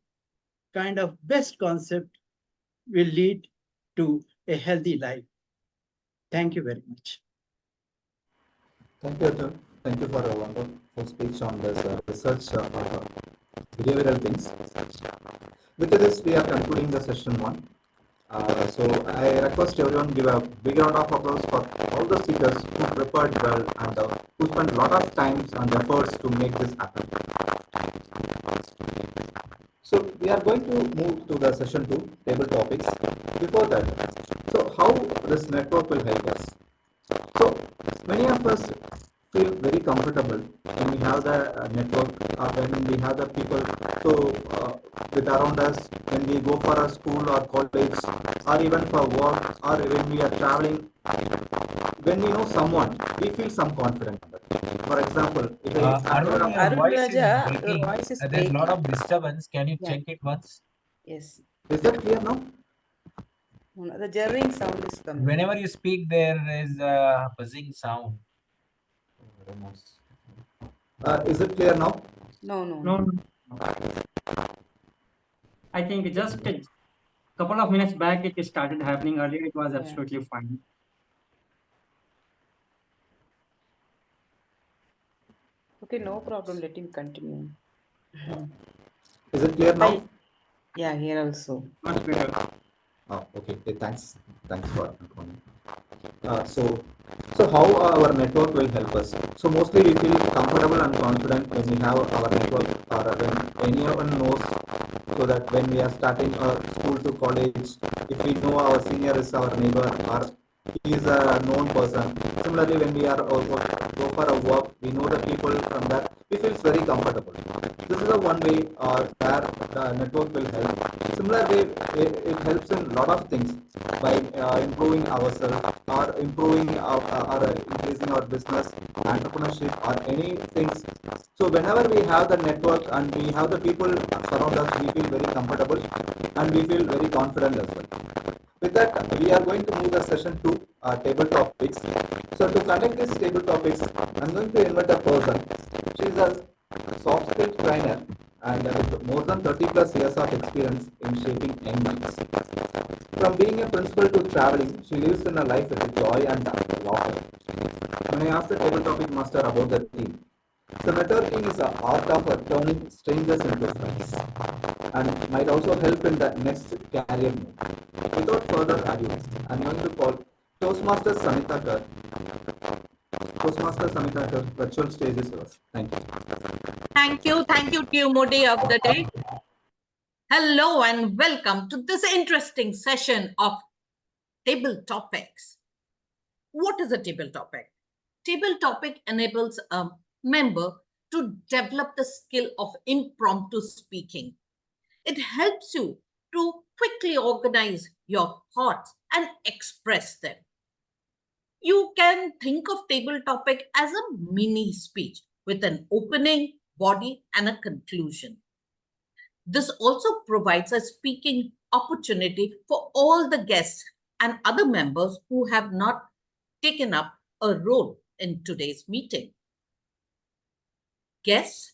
kind of best concept will lead to a healthy life. Thank you very much. Thank you, Arjun. Thank you for a wonderful speech on this research behavioral things. With this, we are concluding the session 1. So I request everyone give a big round of applause for all the speakers who prepared well and who spent a lot of time and efforts to make this happen. So we are going to move to the session 2, table topics. Before that, so how this network will help us? So many of us feel very comfortable when we have the network, when we have the people with around us, when we go for a school or college, or even for work, or when we are traveling. When we know someone, we feel some confidence. For example, if Arun, your Arun voice is Raja, your breaking. voice is There's a lot breaking. of disturbance. Can you Yeah. check it once? Yes. Is that clear now? No, the jarring sound is coming. Whenever you speak, there is a buzzing sound. Is it clear now? No, no, No, no. no. I think just a couple of minutes back it started happening. Earlier it was Yeah. absolutely fine. Okay, no problem. Let him continue. Is it clear now? Yeah, here also. Much better. Oh, okay. Okay, thanks. Thanks for confirming. So how our network will help us? So mostly we feel comfortable and confident when we have our network, or when anyone knows, so that when we are starting our school to college, if we know our senior is our neighbor or he is a known person. Similarly, when we are go for a work, we know the people from that. We feel very comfortable. This is the one way where the network will help. Similarly, it helps in a lot of things by improving ourselves, or improving or increasing our business, entrepreneurship, or any things. So whenever we have the network and we have the people surround us, we feel very comfortable and we feel very confident as well. With that, we are going to move the session to table topics. So to conduct this table topics, I'm going to invite a person. She is a soft skill trainer and with more than 30 plus years of experience in shaping young minds. From being a principal to traveling, she lives in a life with joy and laughter. When I asked the table topic master about the theme, so networking is the art of turning strangers into friends and might also help in the next career move. Without further ado, I'm going to call Toastmasters Samita Kar. Toastmasters Samita Kar, virtual stage is yours. Thank you. Thank you, Tumodi of the day. Hello and welcome to this interesting session of table topics. What is a table topic? Table topic enables a member to develop the skill of impromptu speaking. It helps you to quickly organize your thoughts and express them. You can think of table topic as a mini speech with an opening, body, and a conclusion. This also provides a speaking opportunity for all the guests and other members who have not taken up a role in today's meeting. Guests,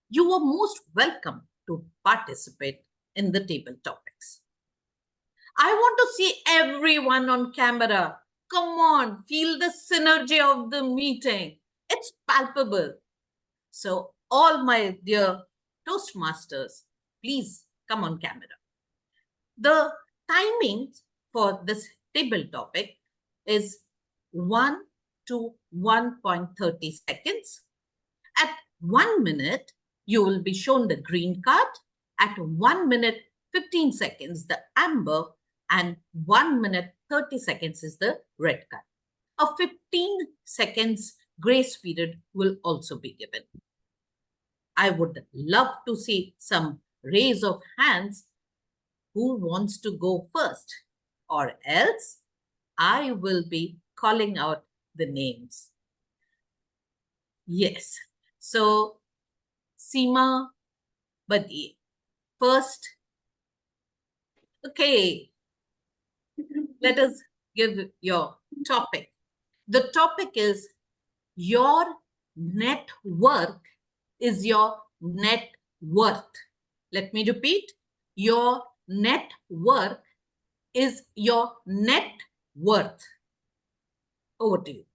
you are most welcome to participate in the table topics. I want to see everyone on camera. Come on, feel the synergy of the meeting. It's palpable. So, all my dear Toastmasters, please come on camera. The timing for this table topic is 1 to 1.30 seconds. At 1 minute, you will be shown the green card. At 1 minute 15 seconds, the amber, and 1 minute 30 seconds is the red card. A 15 seconds grace period will also be given. I would love to see some raise of hands. Who wants to go first? Or else I will be calling out the names. Yes. So, Seema Badi, first. Okay. Let us give your topic. The topic is your net worth is your net worth. Let me repeat. Your net worth is your net worth. Over to you.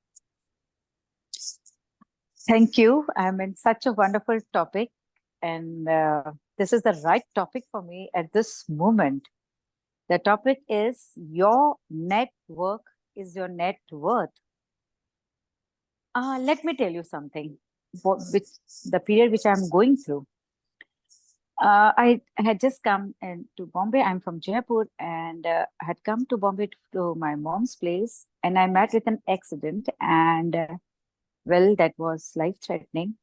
Thank you. I'm in such a wonderful topic, and this is the right topic for me at this moment. The topic is your net worth is your net worth. Let me tell you something. Which the period which I'm going through. I had just come to Bombay. I'm from Jaipur, and I had come to Bombay to my mom's place, and I met with an accident, and well, that was life-threatening,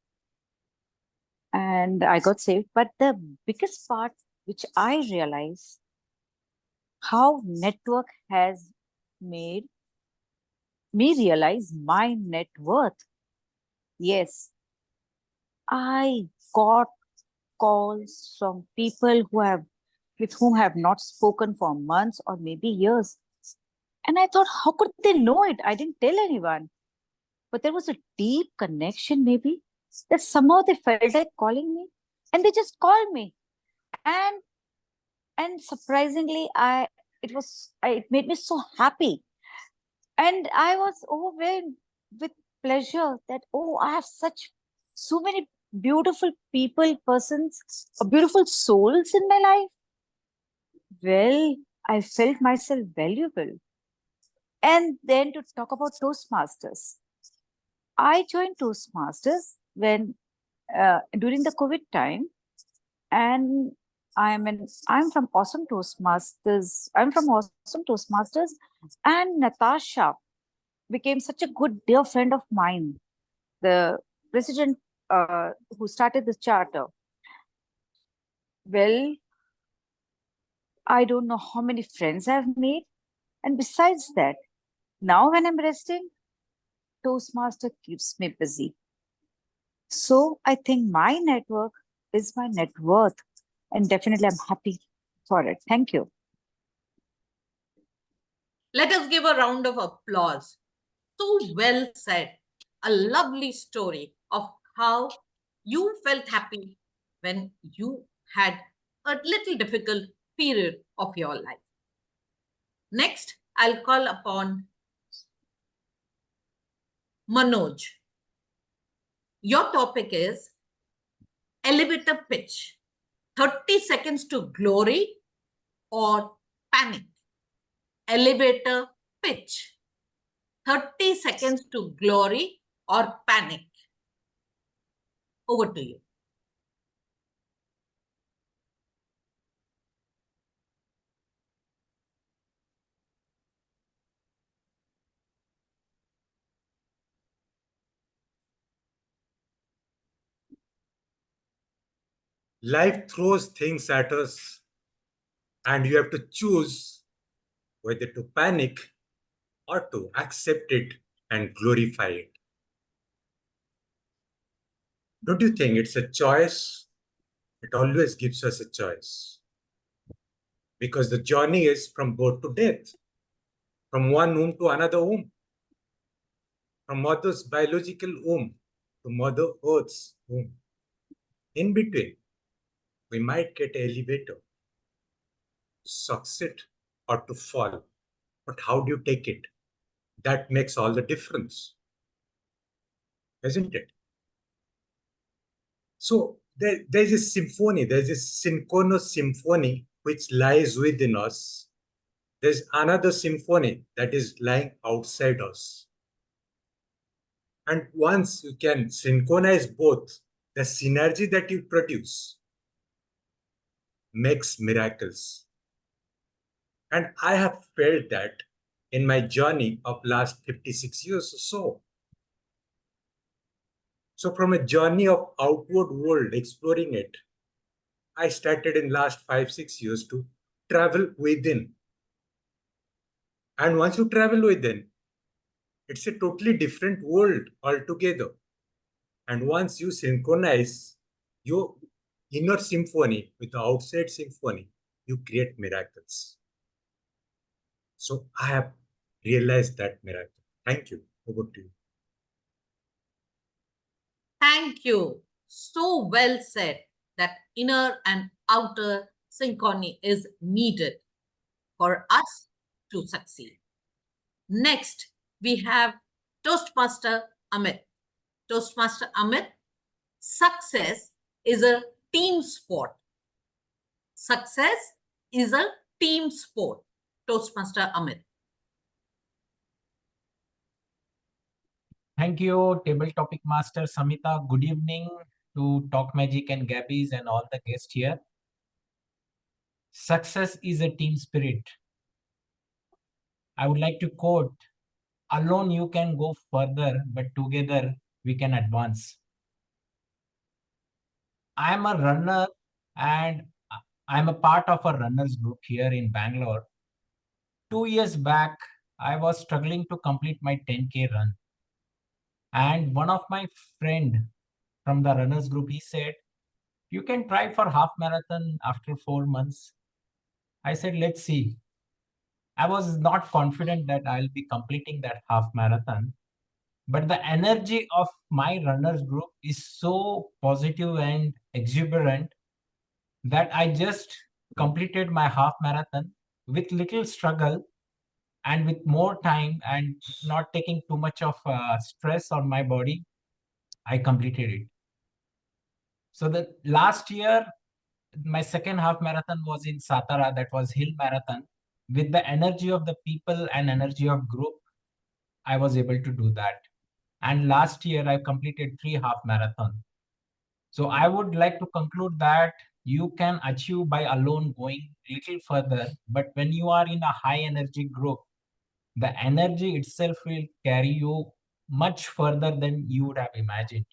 and I got saved. But the biggest part which I realized how network has made me realize my net worth. Yes, I got calls from people with whom I have not spoken for months or maybe years. And I thought, how could they know it? I didn't tell anyone. But there was a deep connection, maybe, that somehow they felt like calling me, and they just called me. And surprisingly, it made me so happy. And I was overwhelmed with pleasure that, oh, I have so many beautiful persons, beautiful souls in my life. Well, I felt myself valuable. And then to talk about Toastmasters. I joined Toastmasters during the COVID time, and I'm from Awesome Toastmasters. I'm from Awesome Toastmasters, and Natasha became such a good dear friend of mine, the president who started this charter. Well, I don't know how many friends I've made, and besides that, now when I'm resting, Toastmaster keeps me busy. So I think my network is my net worth, and definitely I'm happy for it. Thank you. Let us give a round of applause. So well said. A lovely story of how you felt happy when you had a little difficult period of your life. Next, I'll call upon Manoj. Your topic is elevator pitch. 30 seconds to glory or panic. Elevator pitch. 30 seconds to glory or panic. Over to you. Life throws things at us, and you have to choose whether to panic or to accept it and glorify it. Don't you think it's a choice? It always gives us a choice. Because the journey is from birth to death, from one womb to another womb, from mother's biological womb to Mother Earth's womb. In between, we might get an elevator to succeed or to fall. But how do you take it? That makes all the difference, isn't it? So there's a symphony, there's a synchronous symphony which lies within us. There's another symphony that is lying outside us. And once you can synchronize both, the synergy that you produce makes miracles. And I have felt that in my journey of last 56 years or so. So from a journey of outward world, exploring it, I started in last 5-6 years to travel within. And once you travel within, it's a totally different world altogether. And once you synchronize your inner symphony with the outside symphony, you create miracles. So I have realized that miracle. Thank you. Over to you. Thank you. So well said that inner and outer synchrony is needed for us to succeed. Next, we have Toastmaster Amit. Toastmaster Amit, success is a team sport. Success is a team sport. Toastmaster Amit. Thank you, Table Topic Master Samita. Good evening to Talkmagic and Gabbys and all the guests here. Success is a team spirit. I would like to quote, alone you can go further, but together we can advance. I am a runner and I am a part of a runners group here in Bangalore. 2 years back, I was struggling to complete my 10K run. And one of my friend from the runners group, he said, you can try for half marathon after 4 months. I said, let's see. I was not confident that I'll be completing that half marathon. But the energy of my runners group is so positive and exuberant that I just completed my half marathon with little struggle and with more time and not taking too much of stress on my body. I completed it. So the last year, my second half marathon was in Satara, that was hill marathon. With the energy of the people and energy of group, I was able to do that. And last year I completed 3 half marathon. So I would like to conclude that you can achieve by alone going little further, but when you are in a high energy group, the energy itself will carry you much further than you would have imagined.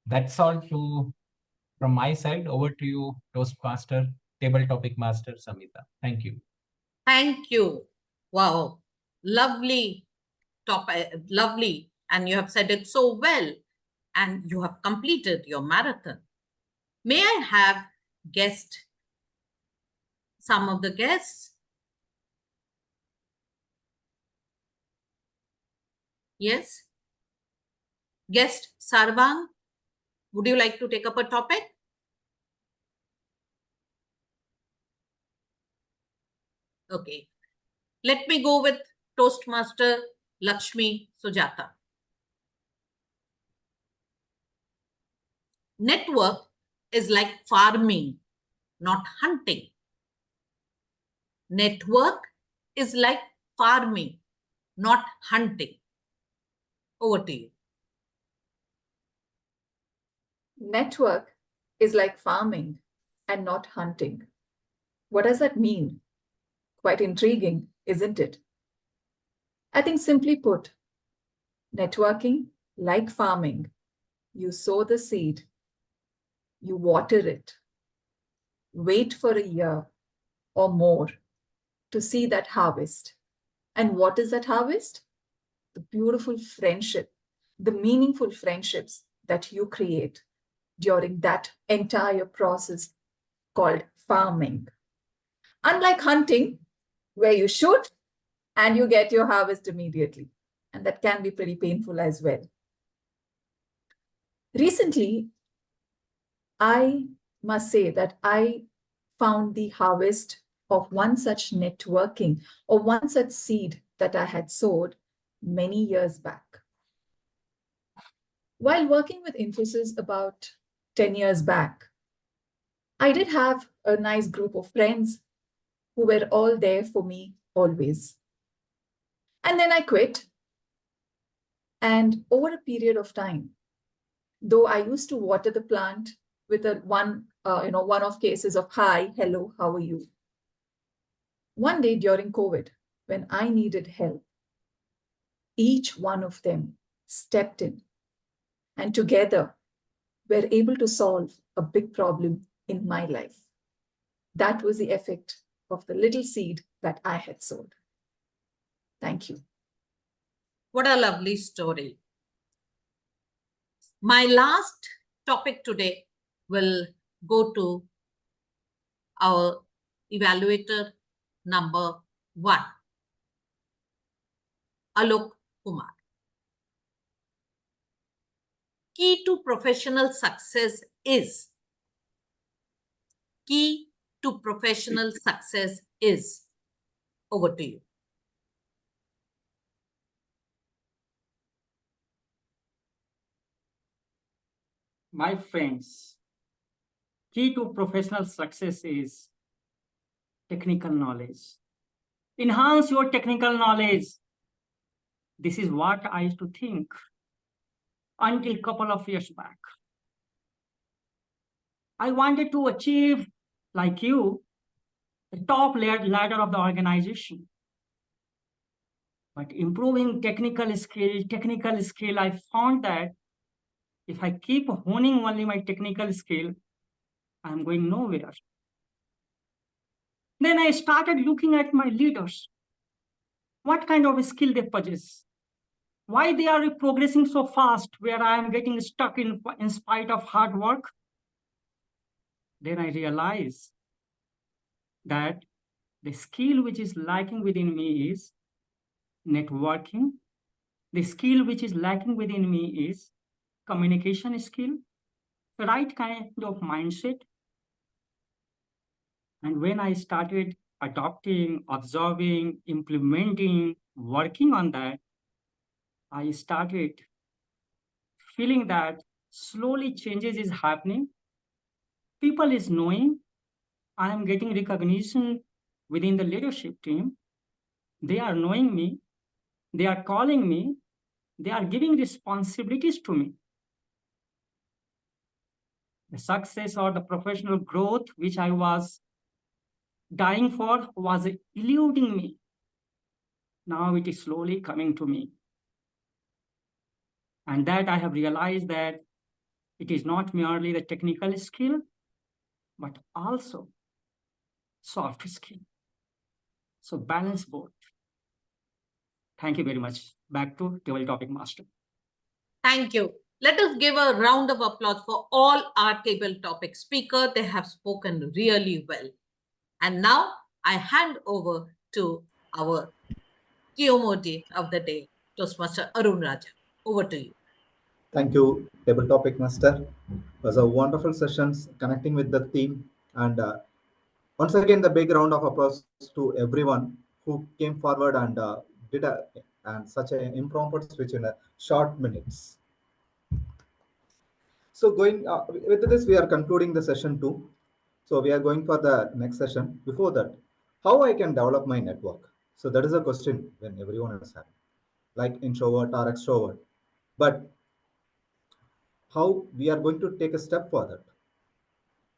That's all from my side. Over to you, Toastmaster, Table Topic Master Samita. Thank you. Thank you. Wow. Lovely lovely. And you have said it so well. And you have completed your marathon. May I have some of the guests? Yes. Guest Sarvang, would you like to take up a topic? Okay. Let me go with Toastmaster Lakshmi Sujata. Network is like farming, not hunting. Network is like farming, not hunting. Over to you. Network is like farming and not hunting. What does that mean? Quite intriguing, isn't it? I think simply put, networking, like farming, you sow the seed, you water it, wait for a year or more to see that harvest. And what is that harvest? the beautiful friendship, the meaningful friendships that you create during that entire process called farming. Unlike hunting, where you shoot and you get your harvest immediately, and that can be pretty painful as well. Recently, I must say that I found the harvest of one such networking or one such seed that I had sowed many years back. While working with Infosys about 10 years back, I did have a nice group of friends who were all there for me always. And then I quit. And over a period of time, though I used to water the plant with a one-off cases of hi, hello, how are you? One day during COVID, when I needed help, each one of them stepped in and together were able to solve a big problem in my life. That was the effect of the little seed that I had sowed. Thank you. What a lovely story. My last topic today will go to our evaluator number 1, Alok Kumar. Key to professional success is. Key to professional success is. Over to you. My friends, key to professional success is technical knowledge. Enhance your technical knowledge. This is what I used to think until a couple of years back. I wanted to achieve, like you, the top ladder of the organization. But improving technical skill, I found that if I keep honing only my technical skill, I'm going nowhere. Then I started looking at my leaders. What kind of skill they possess? Why they are progressing so fast where I am getting stuck in spite of hard work? Then I realize that the skill which is lacking within me is networking. The skill which is lacking within me is communication skill, the right kind of mindset. And when I started adopting, observing, implementing, working on that, I started feeling that slowly changes is happening. People is knowing I am getting recognition within the leadership team. They are knowing me. They are calling me. They are giving responsibilities to me. The success or the professional growth which I was dying for was eluding me. Now it is slowly coming to me. And that I have realized that it is not merely the technical skill, but also soft skill. So balance both. Thank you very much. Back to Table Topic Master. Thank you. Let us give a round of applause for all our table topic speakers. They have spoken really well. And now I hand over to our Kiyomoti of the day, Toastmaster Arun Raja. Over to you. Thank you, Table Topic Master. It was a wonderful sessions connecting with the theme. And once again, the big round of applause to everyone who came forward and did such an impromptu switch in a short minutes. So going with this, we are concluding the session 2. So we are going for the next session. Before that, how I can develop my network? So that is a question when everyone is having, like introvert or extrovert. But how we are going to take a step further?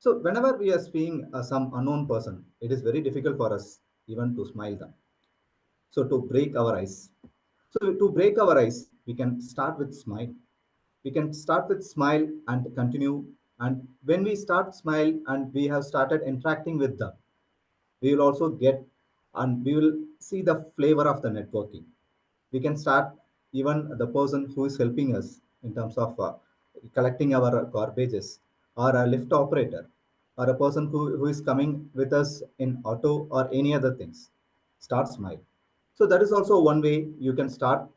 So whenever we are seeing some unknown person, it is very difficult for us even to smile them. So to break our ice. So to break our ice, we can start with smile. We can start with smile and continue. And when we start smile and we have started interacting with them, we will also get and we will see the flavor of the networking. We can start even the person who is helping us in terms of collecting our garbages, or a lift operator, or a person who is coming with us in auto or any other things, start smile. So that is also one way you can start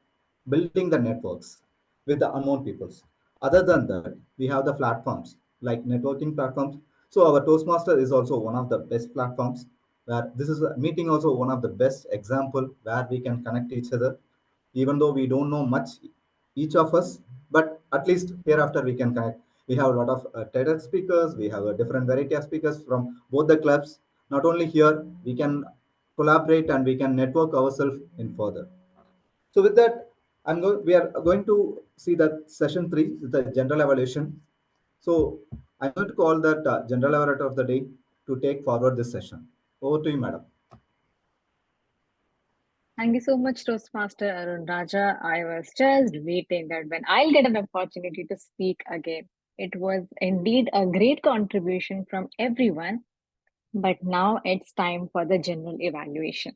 building the networks with the unknown peoples. Other than that, we have the platforms like networking platforms. So our Toastmaster is also one of the best platforms, where this is a meeting also one of the best example where we can connect each other, even though we don't know much each of us, but at least hereafter we can connect. We have a lot of TEDx speakers, we have a different variety of speakers from both the clubs. Not only here, we can collaborate and we can network ourselves in further. So with that, we are going to see that session 3, the general evaluation. So I'm going to call that general evaluator of the day to take forward this session. Over to you, madam. Thank you so much, Toastmaster Arun Raja. I was just waiting that when I'll get an opportunity to speak again. It was indeed a great contribution from everyone, but now it's time for the general evaluation.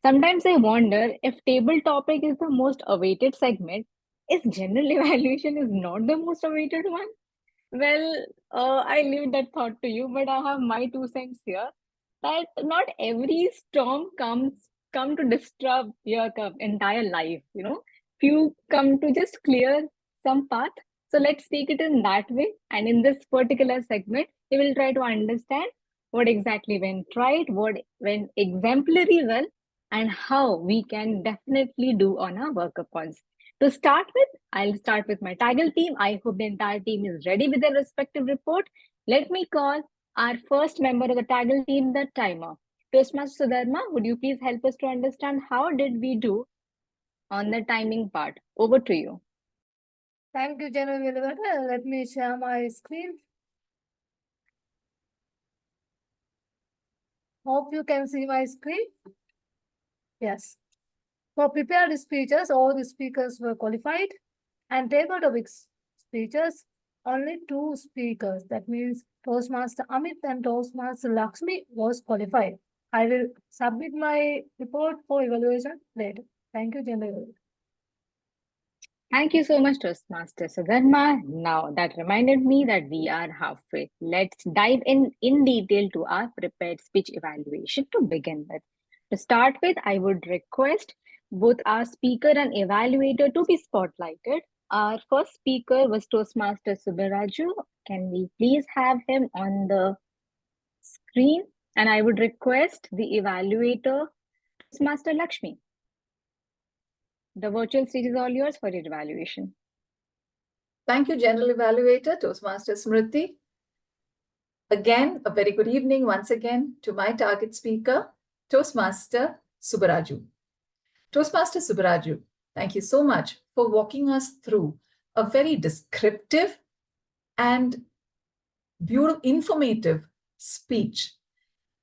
Sometimes I wonder if table topic is the most awaited segment, is general evaluation is not the most awaited one? Well, I leave that thought to you, but I have my 2 cents here that not every storm come to disrupt your entire life. Few come to just clear some path. So let's take it in that way. And in this particular segment, we will try to understand what exactly went right, what went exemplary well, and how we can definitely do on our workup points. To start with, I'll start with my Taggle team. I hope the entire team is ready with their respective report. Let me call our first member of the Taggle team, the timer. Toastmaster Sudharma, would you please help us to understand how did we do on the timing part? Over to you. Thank you, General Elevator. Let me share my screen. Hope you can see my screen. Yes. For prepared speeches, all the speakers were qualified, and table topics speeches, only 2 speakers. That means Toastmaster Amit and Toastmaster Lakshmi was qualified. I will submit my report for evaluation later. Thank you, General. Thank you so much, Toastmaster Sudharma. Now that reminded me that we are halfway. Let's dive in detail to our prepared speech evaluation to begin with. To start with, I would request both our speaker and evaluator to be spotlighted. Our first speaker was Toastmaster Subaraju. Can we please have him on the screen? And I would request the evaluator, Toastmaster Lakshmi. The virtual stage is all yours for your evaluation. Thank you, General Evaluator, Toastmaster Smriti. Again, a very good evening once again to my target speaker, Toastmaster Subaraju. Toastmaster Subaraju, thank you so much for walking us through a very descriptive and beautiful, informative speech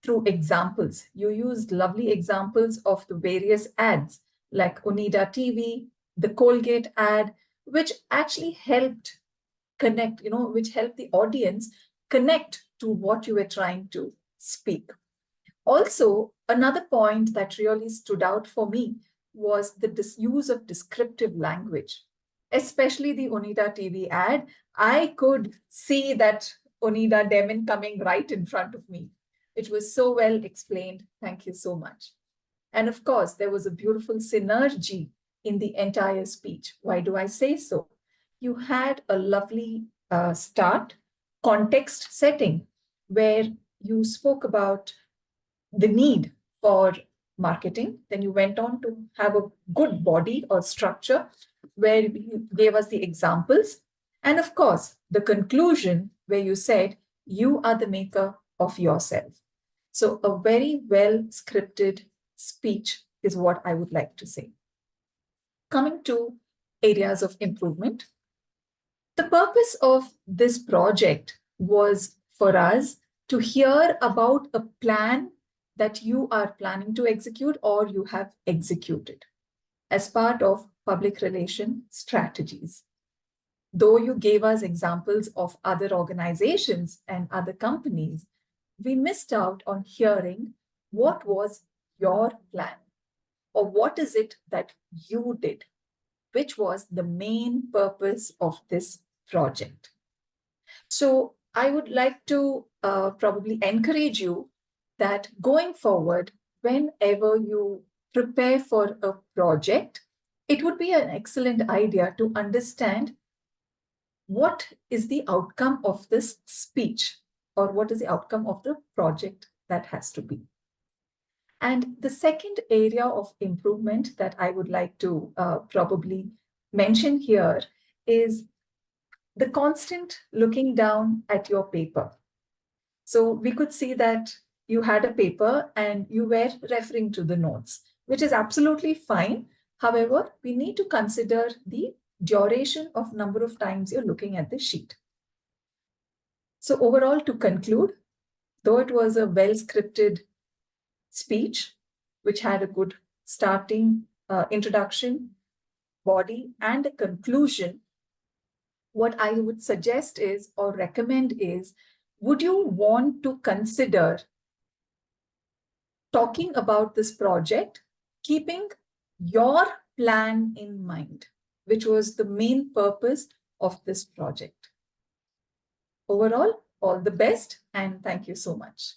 through examples. You used lovely examples of the various ads like Onida TV, the Colgate ad, which actually helped connect, which helped the audience connect to what you were trying to speak. Also, another point that really stood out for me was the use of descriptive language, especially the Onida TV ad. I could see that Onida Demon coming right in front of me. It was so well explained. Thank you so much. And of course, there was a beautiful synergy in the entire speech. Why do I say so? You had a lovely start, context setting, where you spoke about the need for marketing. Then you went on to have a good body or structure where you gave us the examples. And of course, the conclusion where you said, you are the maker of yourself. So a very well scripted speech is what I would like to say. Coming to areas of improvement. The purpose of this project was for us to hear about a plan that you are planning to execute or you have executed as part of public relation strategies. Though you gave us examples of other organizations and other companies, we missed out on hearing what was your plan or what is it that you did. which was the main purpose of this project. So I would like to probably encourage you that going forward, whenever you prepare for a project, it would be an excellent idea to understand what is the outcome of this speech, or what is the outcome of the project that has to be. And the second area of improvement that I would like to probably mention here is the constant looking down at your paper. So we could see that you had a paper and you were referring to the notes, which is absolutely fine. However, we need to consider the duration of number of times you're looking at the sheet. So overall, to conclude, though it was a well-scripted speech, which had a good starting introduction, body, and a conclusion, what I would suggest is, or recommend is, would you want to consider talking about this project, keeping your plan in mind, which was the main purpose of this project? Overall, all the best, and thank you so much.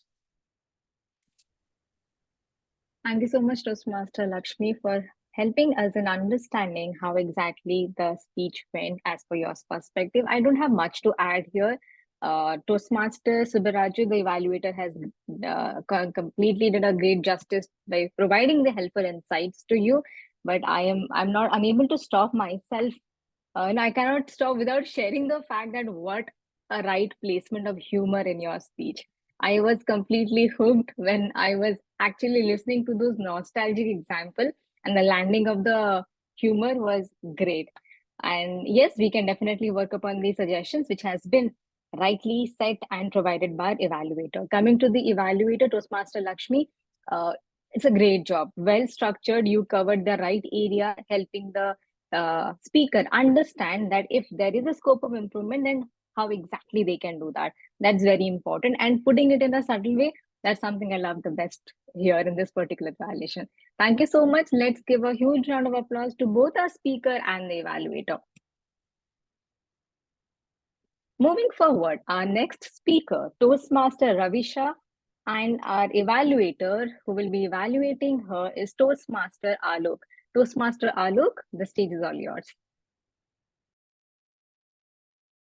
Thank you so much, Toastmaster Lakshmi, for helping us in understanding how exactly the speech went as per your perspective. I don't have much to add here. Toastmaster Subbaraju, the evaluator, has completely did a great justice by providing the helpful insights to you. But I'm not unable to stop myself, and I cannot stop without sharing the fact that what a right placement of humor in your speech. I was completely hooked when I was actually listening to those nostalgic example, and the landing of the humor was great. And yes, we can definitely work upon these suggestions, which has been rightly set and provided by evaluator. Coming to the evaluator, Toastmaster Lakshmi, it's a great job. Well structured, you covered the right area, helping the speaker understand that if there is a scope of improvement, then how exactly they can do that. That's very important. And putting it in a subtle way, that's something I love the best here in this particular evaluation. Thank you so much. Let's give a huge round of applause to both our speaker and the evaluator. Moving forward, our next speaker, Toastmaster Ravisha, and our evaluator who will be evaluating her is Toastmaster Alok. Toastmaster Alok, the stage is all yours.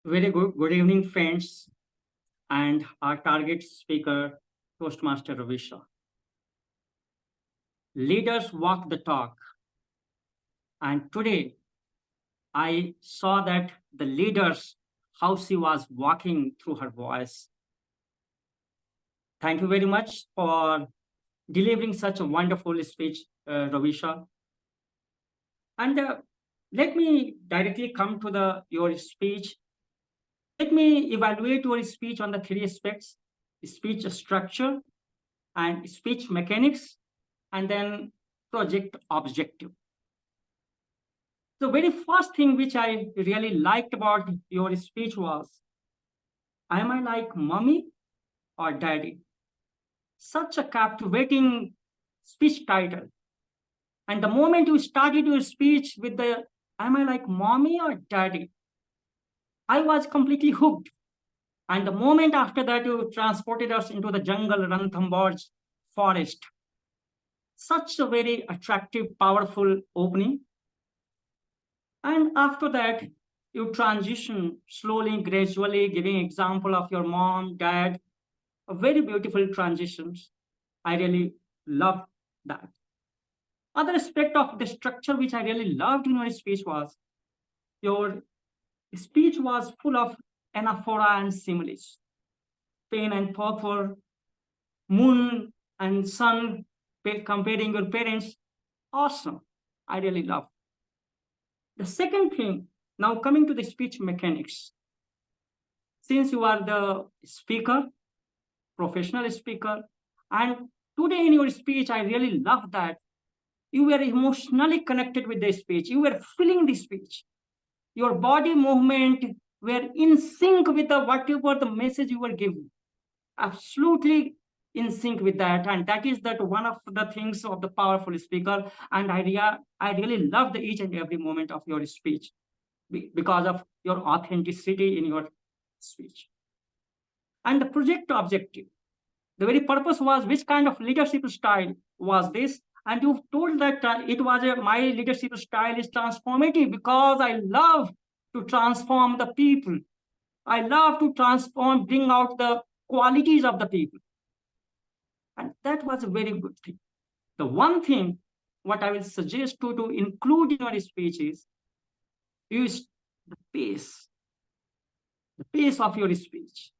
Very good evening, friends, and our target speaker, Toastmaster Ravisha. Leaders walk the talk, and today I saw that the leaders, how she was walking through her voice. Thank you very much for delivering such a wonderful speech, Ravisha. And let me directly come to your speech. Let me evaluate your speech on the three aspects: speech structure and speech mechanics, and then project objective. The very first thing which I really liked about your speech was, am I like mommy or daddy? Such a captivating speech title. And the moment you started your speech with the, am I like mommy or daddy? I was completely hooked. And the moment after that, you transported us into the jungle, Ranthambore forest. Such a very attractive, powerful opening. And after that, you transition slowly, gradually, giving example of your mom, dad, a very beautiful transitions. I really love that. Other aspect of the structure which I really loved in your speech was, your speech was full of anaphora and similes. Pain and purple, moon and sun, comparing your parents. Awesome. I really love. The second thing, now coming to the speech mechanics. Since you are the speaker, professional speaker, and today in your speech, I really love that you were emotionally connected with the speech. You were feeling the speech. Your body movement were in sync with whatever the message you were giving. Absolutely in sync with that, and that is that one of the things of the powerful speaker. And I really loved each and every moment of your speech because of your authenticity in your speech. And the project objective, the very purpose was which kind of leadership style was this, and you told that it was my leadership style is transformative because I love to transform the people. I love to transform, bring out the qualities of the people. And that was a very good thing. The one thing what I will suggest to include in your speech is the pace of your speech.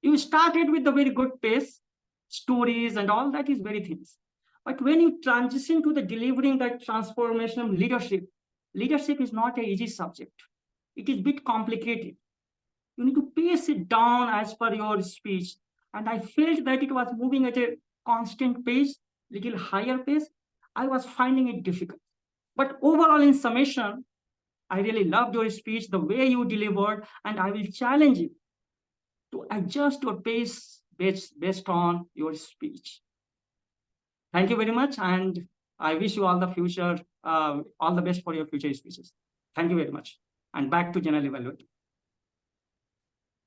You started with the very good pace, stories and all that is very things. But when you transition to the delivering that transformational leadership is not an easy subject. It is a bit complicated. You need to pace it down as per your speech. And I felt that it was moving at a constant pace, little higher pace. I was finding it difficult. But overall, in summation, I really loved your speech, the way you delivered, and I will challenge you to adjust your pace based on your speech. Thank you very much, and I wish you all the future, all the best for your future speeches. Thank you very much. And back to General Evaluator.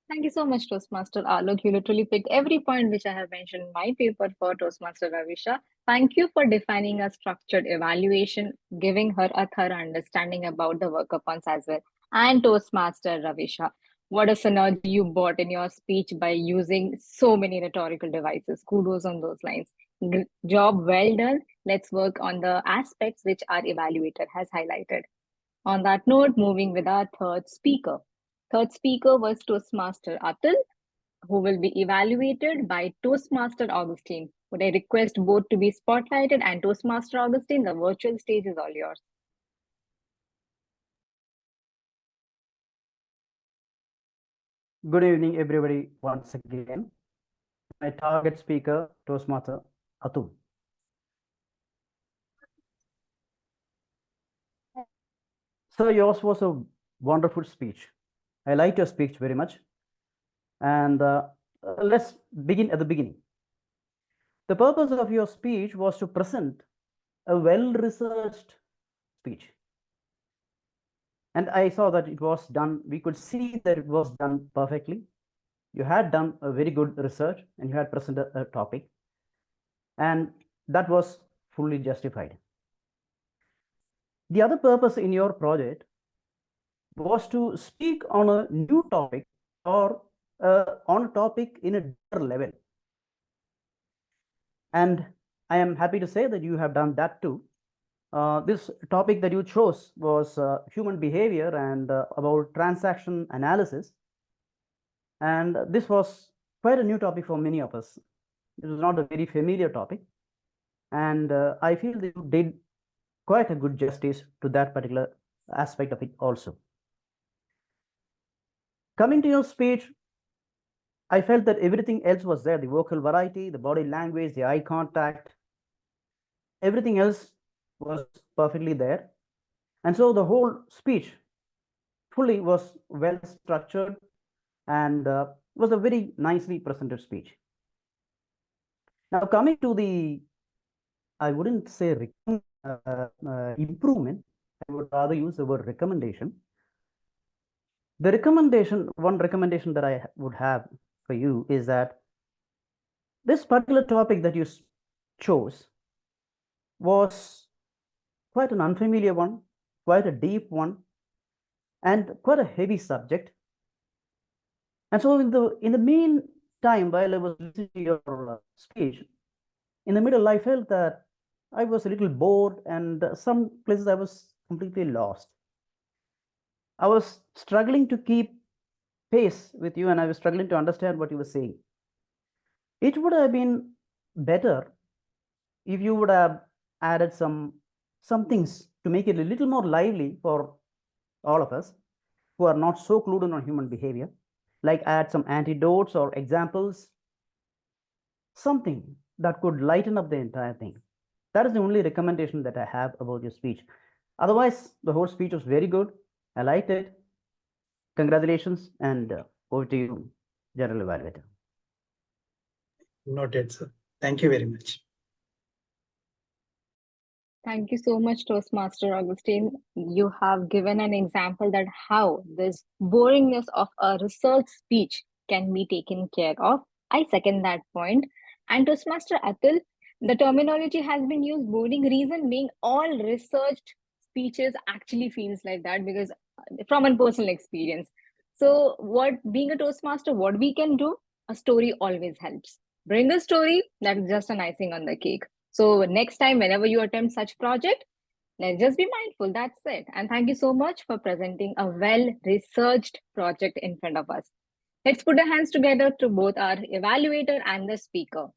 Thank you so much, Toastmaster Alok. You literally picked every point which I have mentioned in my paper for Toastmaster Ravisha. Thank you for defining a structured evaluation, giving her a thorough understanding about the work-upons as well. And Toastmaster Ravisha, what a synergy you brought in your speech by using so many rhetorical devices. Kudos on those lines. Job well done. Let's work on the aspects which our evaluator has highlighted. On that note, moving with our third speaker. Third speaker was Toastmaster Atul, who will be evaluated by Toastmaster Augustine. Would I request both to be spotlighted, and Toastmaster Augustine, the virtual stage is all yours. Good evening, everybody, once again. My target speaker, Toastmaster Atul. So yours was a wonderful speech. I liked your speech very much. And let's begin at the beginning. The purpose of your speech was to present a well-researched speech. And I saw that it was done, we could see that it was done perfectly. You had done a very good research and you had presented a topic. And that was fully justified. The other purpose in your project was to speak on a new topic or on a topic in a deeper level. And I am happy to say that you have done that too. This topic that you chose was human behavior and about transaction analysis. And this was quite a new topic for many of us. It was not a very familiar topic. And I feel that you did quite a good justice to that particular aspect of it also. Coming to your speech, I felt that everything else was there, the vocal variety, the body language, the eye contact, everything else was perfectly there. And so the whole speech fully was well structured and was a very nicely presented speech. Now coming to the, I wouldn't say improvement, I would rather use the word recommendation. The recommendation, one recommendation that I would have for you is that this particular topic that you chose was quite an unfamiliar one, quite a deep one, and quite a heavy subject. And so in the meantime, while I was listening to your speech, in the middle, I felt that I was a little bored, and some places I was completely lost. I was struggling to keep pace with you, and I was struggling to understand what you were saying. It would have been better if you would have added some things to make it a little more lively for all of us who are not so clued in on human behavior, like add some antidotes or examples, something that could lighten up the entire thing. That is the only recommendation that I have about your speech. Otherwise, the whole speech was very good. I liked it. Congratulations, and over to you, General Evaluator. Noted, sir. Thank you very much. Thank you so much, Toastmaster Augustine. You have given an example that how this boringness of a research speech can be taken care of. I second that point. And Toastmaster Atul, the terminology has been used, boring reason being all researched speeches actually feels like that because from a personal experience. So what being a Toastmaster, what we can do, a story always helps. Bring a story, that's just an icing on the cake. So next time, whenever you attempt such project, let's just be mindful. That's it. And thank you so much for presenting a well-researched project in front of us. Let's put our hands together to both our evaluator and the speaker.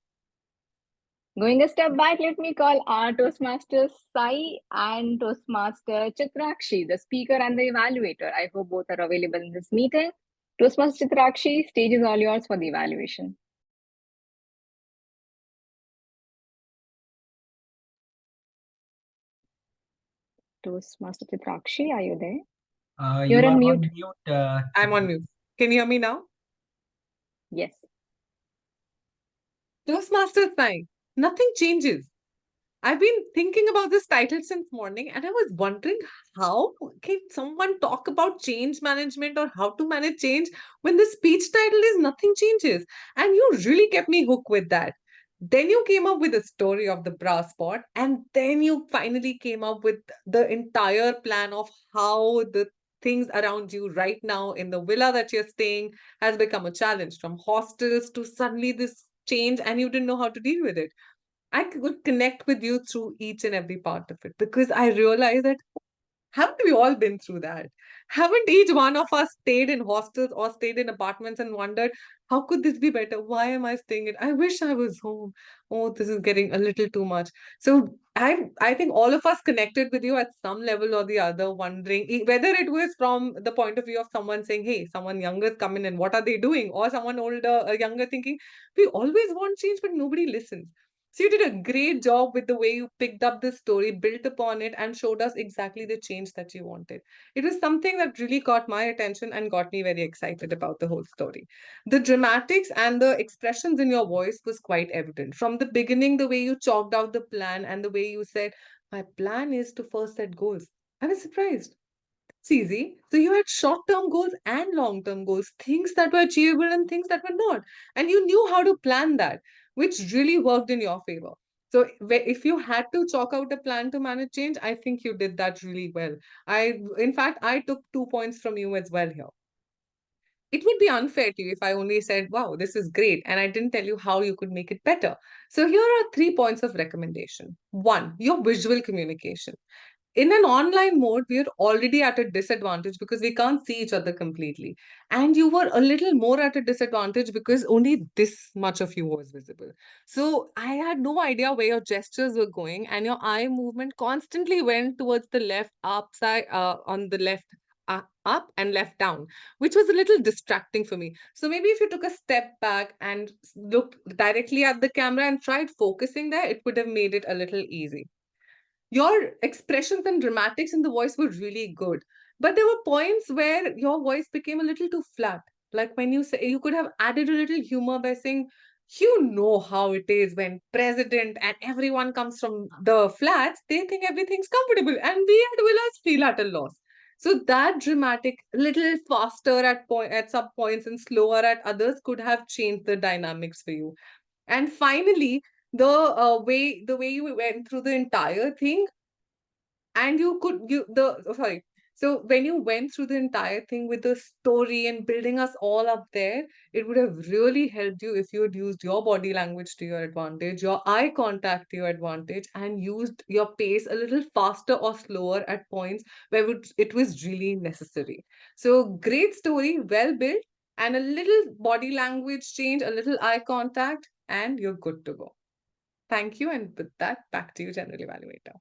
Going a step back, let me call our Toastmasters Sai and Toastmaster Chitrakshi, the speaker and the evaluator. I hope both are available in this meeting. Toastmaster Chitrakshi, stage is all yours for the evaluation. Toastmaster Chitrakshi, are you there? You You're are on on mute. mute. I'm on mute. Can you hear me now? Yes. Toastmasters time. Nothing changes. I've been thinking about this title since morning and I was wondering how can someone talk about change management or how to manage change when the speech title is nothing changes. And you really kept me hooked with that. Then you came up with a story of the brass pot, and then you finally came up with the entire plan of how the things around you right now in the villa that you're staying has become a challenge, from hostels to suddenly this change, and you didn't know how to deal with it. I could connect with you through each and every part of it because I realized that haven't we all been through that? Haven't each one of us stayed in hostels or stayed in apartments and wondered, how could this be better? Why am I staying it? I wish I was home. Oh, this is getting a little too much. So I think all of us connected with you at some level or the other, wondering whether it was from the point of view of someone saying, hey, someone younger is coming in, what are they doing? Or someone older, younger thinking, we always want change, but nobody listens. So you did a great job with the way you picked up the story, built upon it, and showed us exactly the change that you wanted. It was something that really caught my attention and got me very excited about the whole story. The dramatics and the expressions in your voice was quite evident. From the beginning, the way you chalked out the plan and the way you said, my plan is to first set goals. I was surprised. It's easy. So you had short-term goals and long-term goals, things that were achievable and things that were not. And you knew how to plan that, which really worked in your favor. So if you had to chalk out a plan to manage change, I think you did that really well. In fact, I took 2 points from you as well here. It would be unfair to you if I only said, wow, this is great, and I didn't tell you how you could make it better. So here are 3 points of recommendation. One, your visual communication. In an online mode, we are already at a disadvantage because we can't see each other completely. And you were a little more at a disadvantage because only this much of you was visible. So I had no idea where your gestures were going, and your eye movement constantly went towards the left upside, on the left up and left down, which was a little distracting for me. So maybe if you took a step back and looked directly at the camera and tried focusing there, it would have made it a little easy. Your expressions and dramatics in the voice were really good, but there were points where your voice became a little too flat. Like when you say, you could have added a little humor by saying, you know how it is when president and everyone comes from the flats, they think everything's comfortable, and we at villas feel at a loss. So that dramatic, little faster at some points and slower at others could have changed the dynamics for you. And finally, the way you went through the entire thing, and you could you the oh, sorry so when you went through the entire thing with the story and building us all up there, it would have really helped you if you had used your body language to your advantage, your eye contact to your advantage, and used your pace a little faster or slower at points where it was really necessary. So great story, well built, and a little body language change, a little eye contact, and you're good to go. Thank you. And with that, back to you, General Evaluator.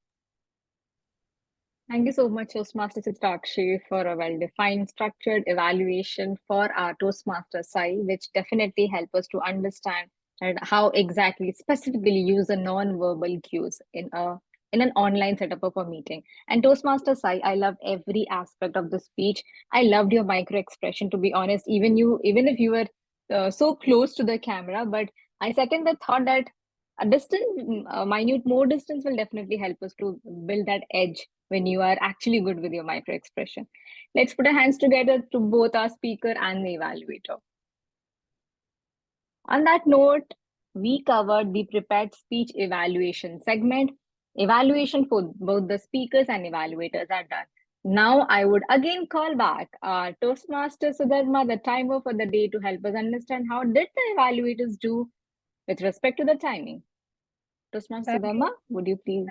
Thank you so much, Toastmaster Sitakshi, for a well-defined, structured evaluation for our Toastmaster side, which definitely help us to understand how exactly specifically use the non-verbal cues in an online setup of a meeting. And Toastmaster side, I loved every aspect of the speech. I loved your micro expression, to be honest, even if you were so close to the camera, but I second the thought that A minute more distance will definitely help us to build that edge when you are actually good with your micro expression. Let's put our hands together to both our speaker and the evaluator. On that note, we covered the prepared speech evaluation segment. Evaluation for both the speakers and evaluators are done. Now I would again call back our Toastmaster Sudharma, the timer for the day, to help us understand how did the evaluators do with respect to the timing. Toastmaster Sudharma, would you please?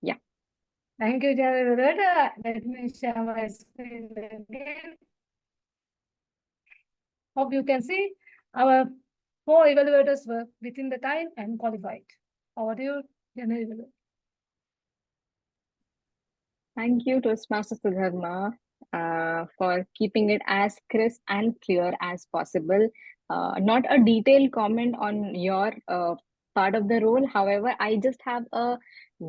Yeah. Thank you, Jared. Let me share my screen again. Hope you can see our 4 evaluators were within the time and qualified. Over to you, General Evaluator. Thank you, Toastmaster Sudharma, for keeping it as crisp and clear as possible. Not a detailed comment on your part of the role. However, I just have a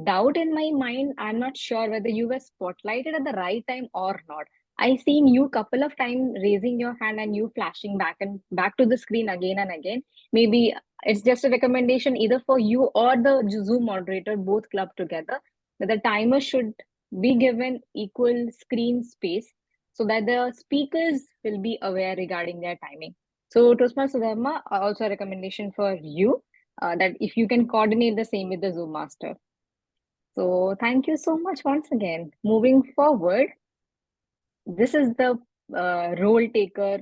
doubt in my mind. I'm not sure whether you were spotlighted at the right time or not. I seen you couple of times raising your hand and you flashing back and back to the screen again and again. Maybe it's just a recommendation either for you or the Zoom moderator, both clubbed together, that the timer should be given equal screen space so that the speakers will be aware regarding their timing. So Toastmaster Sudharma, also a recommendation for you that if you can coordinate the same with the Zoom master. So thank you so much once again. Moving forward, this is the role taker,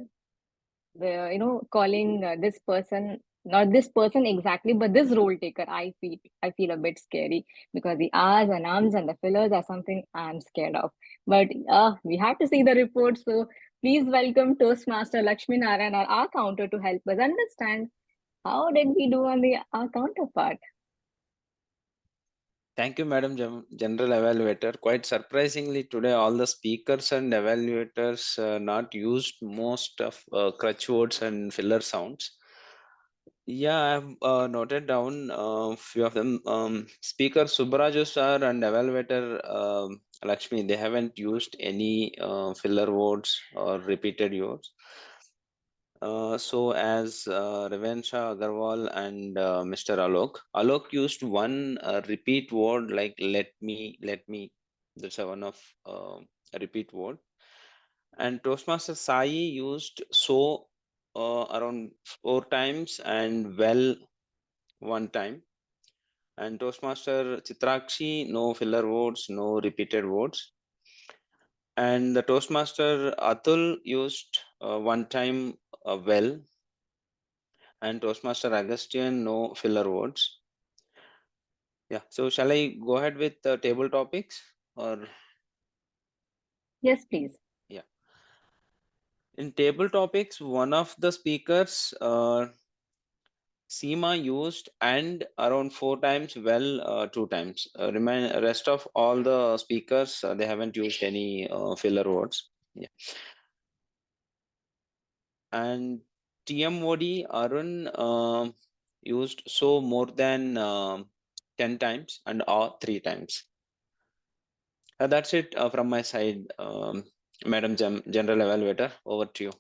calling this person, not this person exactly, but this role taker. I feel a bit scary because the R's and Ums and the fillers are something I'm scared of. But we have to see the report. So please welcome Toastmaster Lakshmi Narayan, our counter, to help us understand how did we do on the our counterpart. Thank you, Madam General Evaluator. Quite surprisingly, today all the speakers and evaluators not used most of crutch words and filler sounds. Yeah, I've noted down a few of them. Speaker Subbaraju sir and evaluator Lakshmi, they haven't used any filler words or repeated words. So as Revensha Agarwal and Mr. Alok used one repeat word like let me. That's one of a repeat word. And Toastmaster Sai used so around 4 times and well 1 time. And Toastmaster Chitrakshi, no filler words, no repeated words. And the Toastmaster Atul used 1 time well. And Toastmaster Augustine, no filler words. Yeah, so shall I go ahead with the table topics or? Yes, please. Yeah. In table topics, one of the speakers, Seema, used and around 4 times, well 2 times. Rest of all the speakers, they haven't used any filler words. Yeah. And TMOD Arun used so more than 10 times and or 3 times. That's it from my side, Madam General Evaluator. Over to you.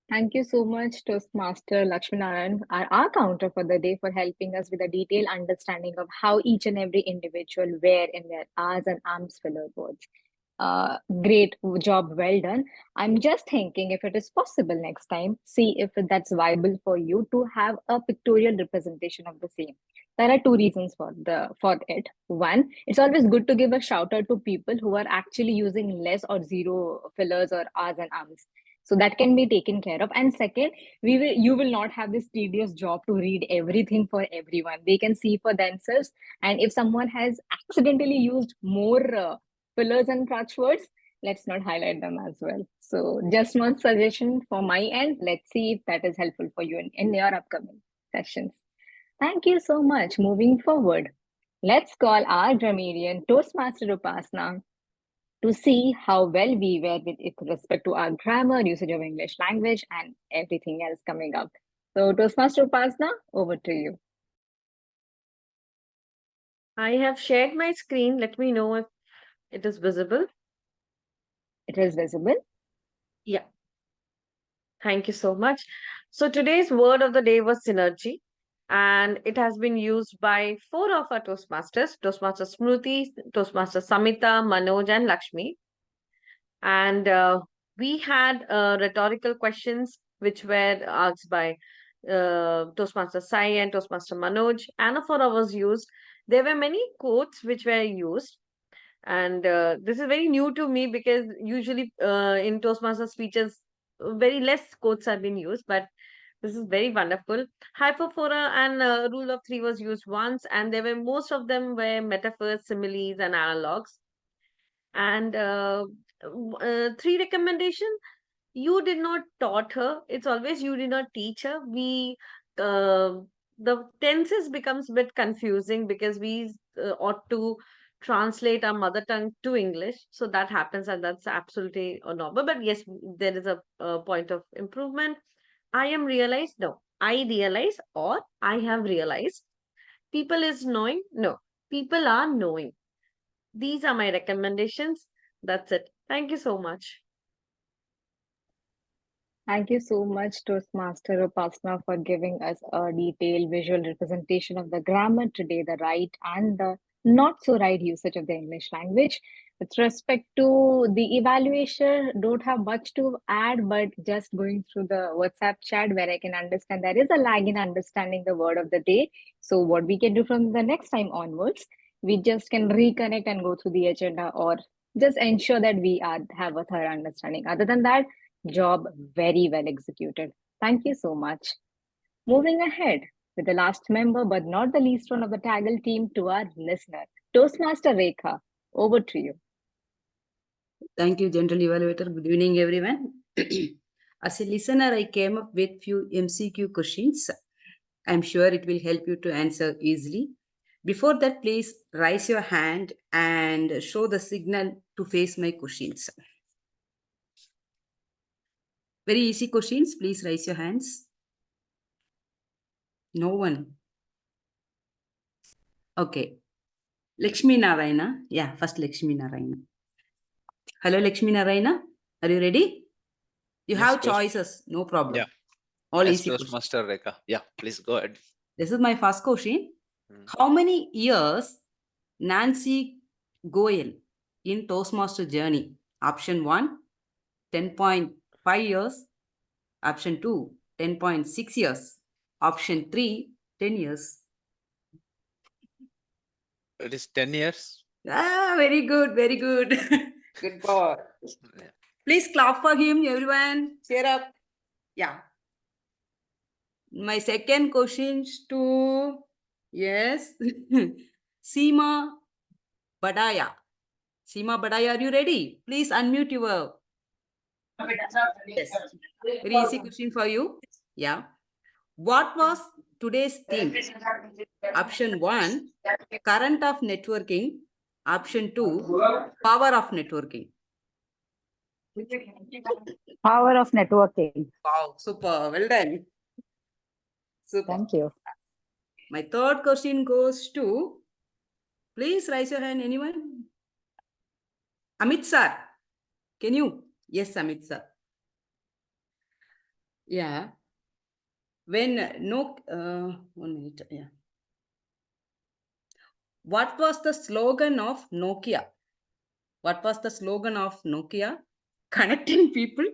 Thank you so much, Toastmaster Lakshminarayan, our counter for the day, for helping us with a detailed understanding of how each and every individual wear in their R's and Ums filler words. Great job, well done. I'm just thinking if it is possible next time, see if that's viable for you to have a pictorial representation of the same. There are 2 reasons for it. One, it's always good to give a shout out to people who are actually using less or zero fillers or R's and Ums. So that can be taken care of. And second, you will not have this tedious job to read everything for everyone. They can see for themselves. And if someone has accidentally used more fillers and crutch words, let's not highlight them as well. So just one suggestion for my end. Let's see if that is helpful for you in your upcoming sessions. Thank you so much. Moving forward, let's call our grammarian Toastmaster Upasna to see how well we were with respect to our grammar, usage of English language, and everything else coming up. So Toastmaster Upasna, over to you. I have shared my screen. Let me know if it is visible. It is visible. Yeah. Thank you so much. So today's word of the day was synergy. and it has been used by 4 of our Toastmasters: Toastmaster Smruti, Toastmaster Samita, Manoj, and Lakshmi. And we had rhetorical questions which were asked by Toastmaster Sai and Toastmaster Manoj. And for hours used, there were many quotes which were used. And this is very new to me because usually in Toastmaster speeches, very less quotes have been used, but this is very wonderful. Hyperfora and rule of three was used once, and there were most of them were metaphors, similes, and analogs. And three recommendation: you did not taught her. It's always you did not teach her. We the tenses becomes a bit confusing because we ought to translate our mother tongue to English. So that happens, and that's absolutely normal. But yes, there is a point of improvement. I am realized. No, I realize, or I have realized. People is knowing. No, people are knowing. These are my recommendations. That's it. Thank you so much. Thank you so much, Toastmaster Upasana, for giving us a detailed visual representation of the grammar today, the right and the not so right usage of the English language. With respect to the evaluation, don't have much to add, but just going through the WhatsApp chat where I can understand there is a lag in understanding the word of the day. So what we can do from the next time onwards, we just can reconnect and go through the agenda or just ensure that we have a thorough understanding. Other than that, job very well executed. Thank you so much. Moving ahead with the last member, but not the least one of the Taggle team, to our listener, Toastmaster Rekha. Over to you. Thank you, General Evaluator. Good evening, everyone. As a listener, I came up with few MCQ questions. I'm sure it will help you to answer easily. Before that, please raise your hand and show the signal to face my questions. Very easy questions. Please raise your hands. No one. Okay. Lakshmi Narayana. Yeah, first Lakshmi Narayana. Hello, Lakshmi Narayana. Are you ready? You Yes, have choices. No problem. Yeah. All Yes, easy questions. Toastmaster Rekha. Yeah, please go ahead. This is my first question. How many years Nancy Goel in Toastmaster journey? Option 1, 10.5 years. Option 2, 10.6 years. Option 3, 10 years. It is 10 years. Ah, very good, very good. Good boy. Yeah. Please clap for him, everyone. Cheer up. Yeah. My second question to, yes, Seema Badaya. Seema Badaya, are you ready? Please unmute your. Yes. Very easy question for you. Yeah. What was today's theme? Option 1, current of networking. Option 2, power of networking. Power of networking. Wow, super. Well done. Super. Thank you. My third question goes to, please raise your hand, anyone? Amit sir. Can you? Yes, Amit sir. Yeah. When no, 1 minute. Yeah. What was the slogan of Nokia? What was the slogan of Nokia? Connecting people,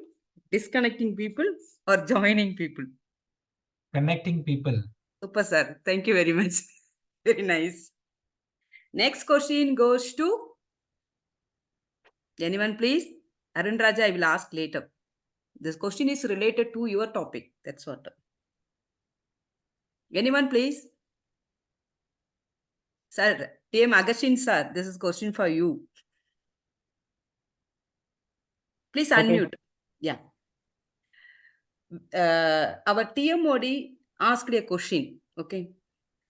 disconnecting people, or joining people? Connecting people. Super, sir. Thank you very much. Very nice. Next question goes to anyone, please? Arun Raja, I will ask later. This question is related to your topic. That's what. Anyone, please? Sir, TM Agashin, sir, this is question for you. Please unmute. Okay. Yeah. Our TMOD asked a question. Okay.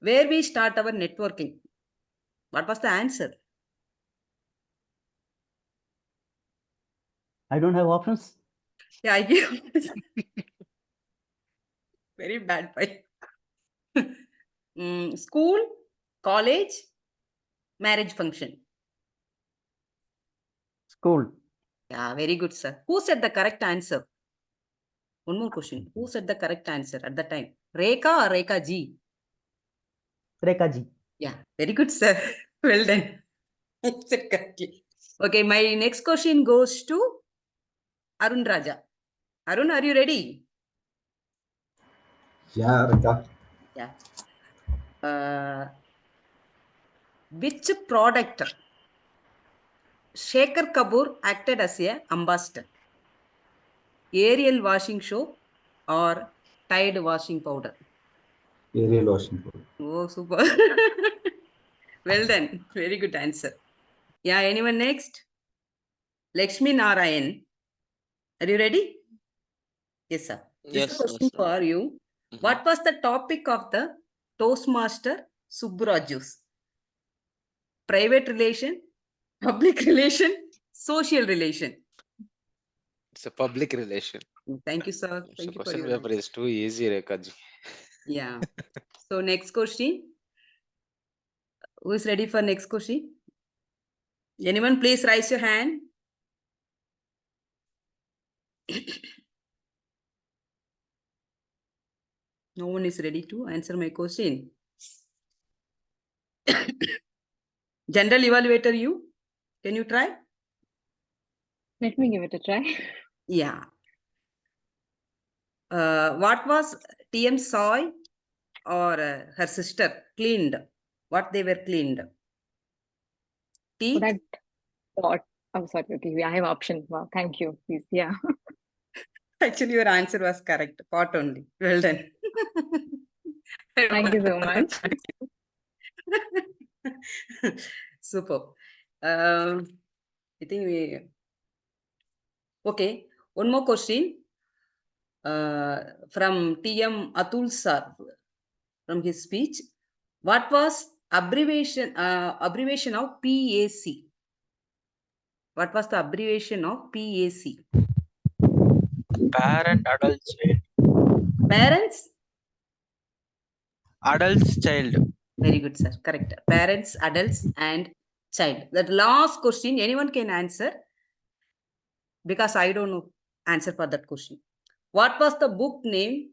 Where we start our networking? What was the answer? I don't have options. Yeah, I give. Very bad fight. School, college, marriage function. School. Yeah, very good, sir. Who said the correct answer? One more question. Who said the correct answer at the time? Rekha or Rekha Ji? Rekaji. Yeah, very good, sir. Well done. Said correctly. Okay, my next question goes to Arun Raja. Arun, are you ready? Yeah, Rika. Yeah. Which product Shekhar Kapoor acted as a ambassador? Ariel washing soap or Tide washing powder? Ariel Washington. Oh, super. Well done. Very good answer. Yeah, anyone next? Lakshmi Narayan. Are you ready? Yes, sir. This is a Yes, question yes. for you. What was the topic of the Toastmaster Subbaraju's? Private relation, public relation, social relation. It's a public relation. Thank you, sir. So Thank you for question your paper answer. is too easy, Rekaji. Yeah. So next question. Who is ready for next question? Anyone please raise your hand. No one is ready to answer my question. General evaluator, you? Can you try? Let me give it a try. Yeah. What was TM Soy or her sister cleaned? What they were cleaned? Teeth? That thought. I'm sorry. Okay, I have option. Wow, thank you. Please, yeah. Actually, your answer was correct. Pot only. Well done. Thank you so much. Super. I think we. Okay. One more question. From TM Atul sir, from his speech. What was abbreviation of PAC? What was the abbreviation of PAC? Parent, adult, child. Parents? Adults, child. Very good, sir. Correct. Parents, adults, and child. That last question, anyone can answer because I don't know answer for that question. What was the book name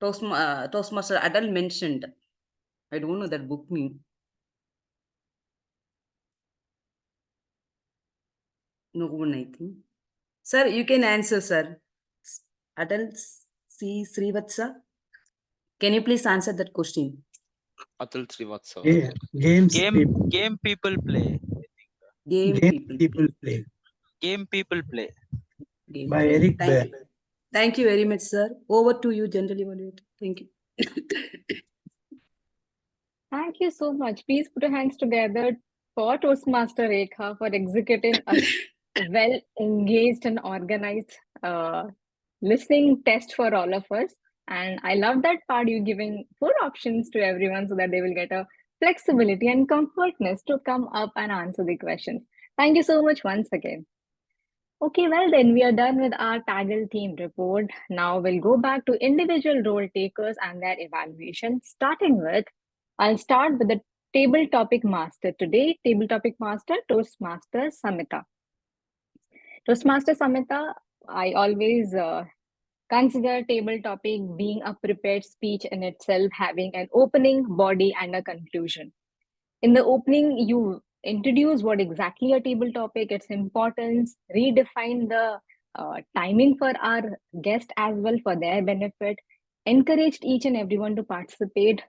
Toastmaster Adult mentioned? I don't know that book name. No one, I think. Sir, you can answer, sir. Adults, C. Srivatsa. Can you please answer that question? Atul Srivatsa. Yeah, games Game people play. Game people play Game people play. Game by people. Eric Thank Bell. you. Thank you very much, sir. Over to you, General Evaluator. Thank you. Thank you so much. Please put your hands together for Toastmaster Rekha for executing a well engaged and organized listening test for all of us. And I love that part you giving 4 options to everyone so that they will get a flexibility and comfortness to come up and answer the questions. Thank you so much once again. Okay, well then we are done with our Taggle theme report. Now we'll go back to individual role takers and their evaluation, starting with, I'll start with the table topic master. Today, table topic master, Toastmaster Samita. Toastmaster Samita, I always consider table topic being a prepared speech in itself, having an opening, body, and a conclusion. In the opening, you introduce what exactly a table topic, its importance, redefine the timing for our guest as well for their benefit, encouraged each and everyone to participate.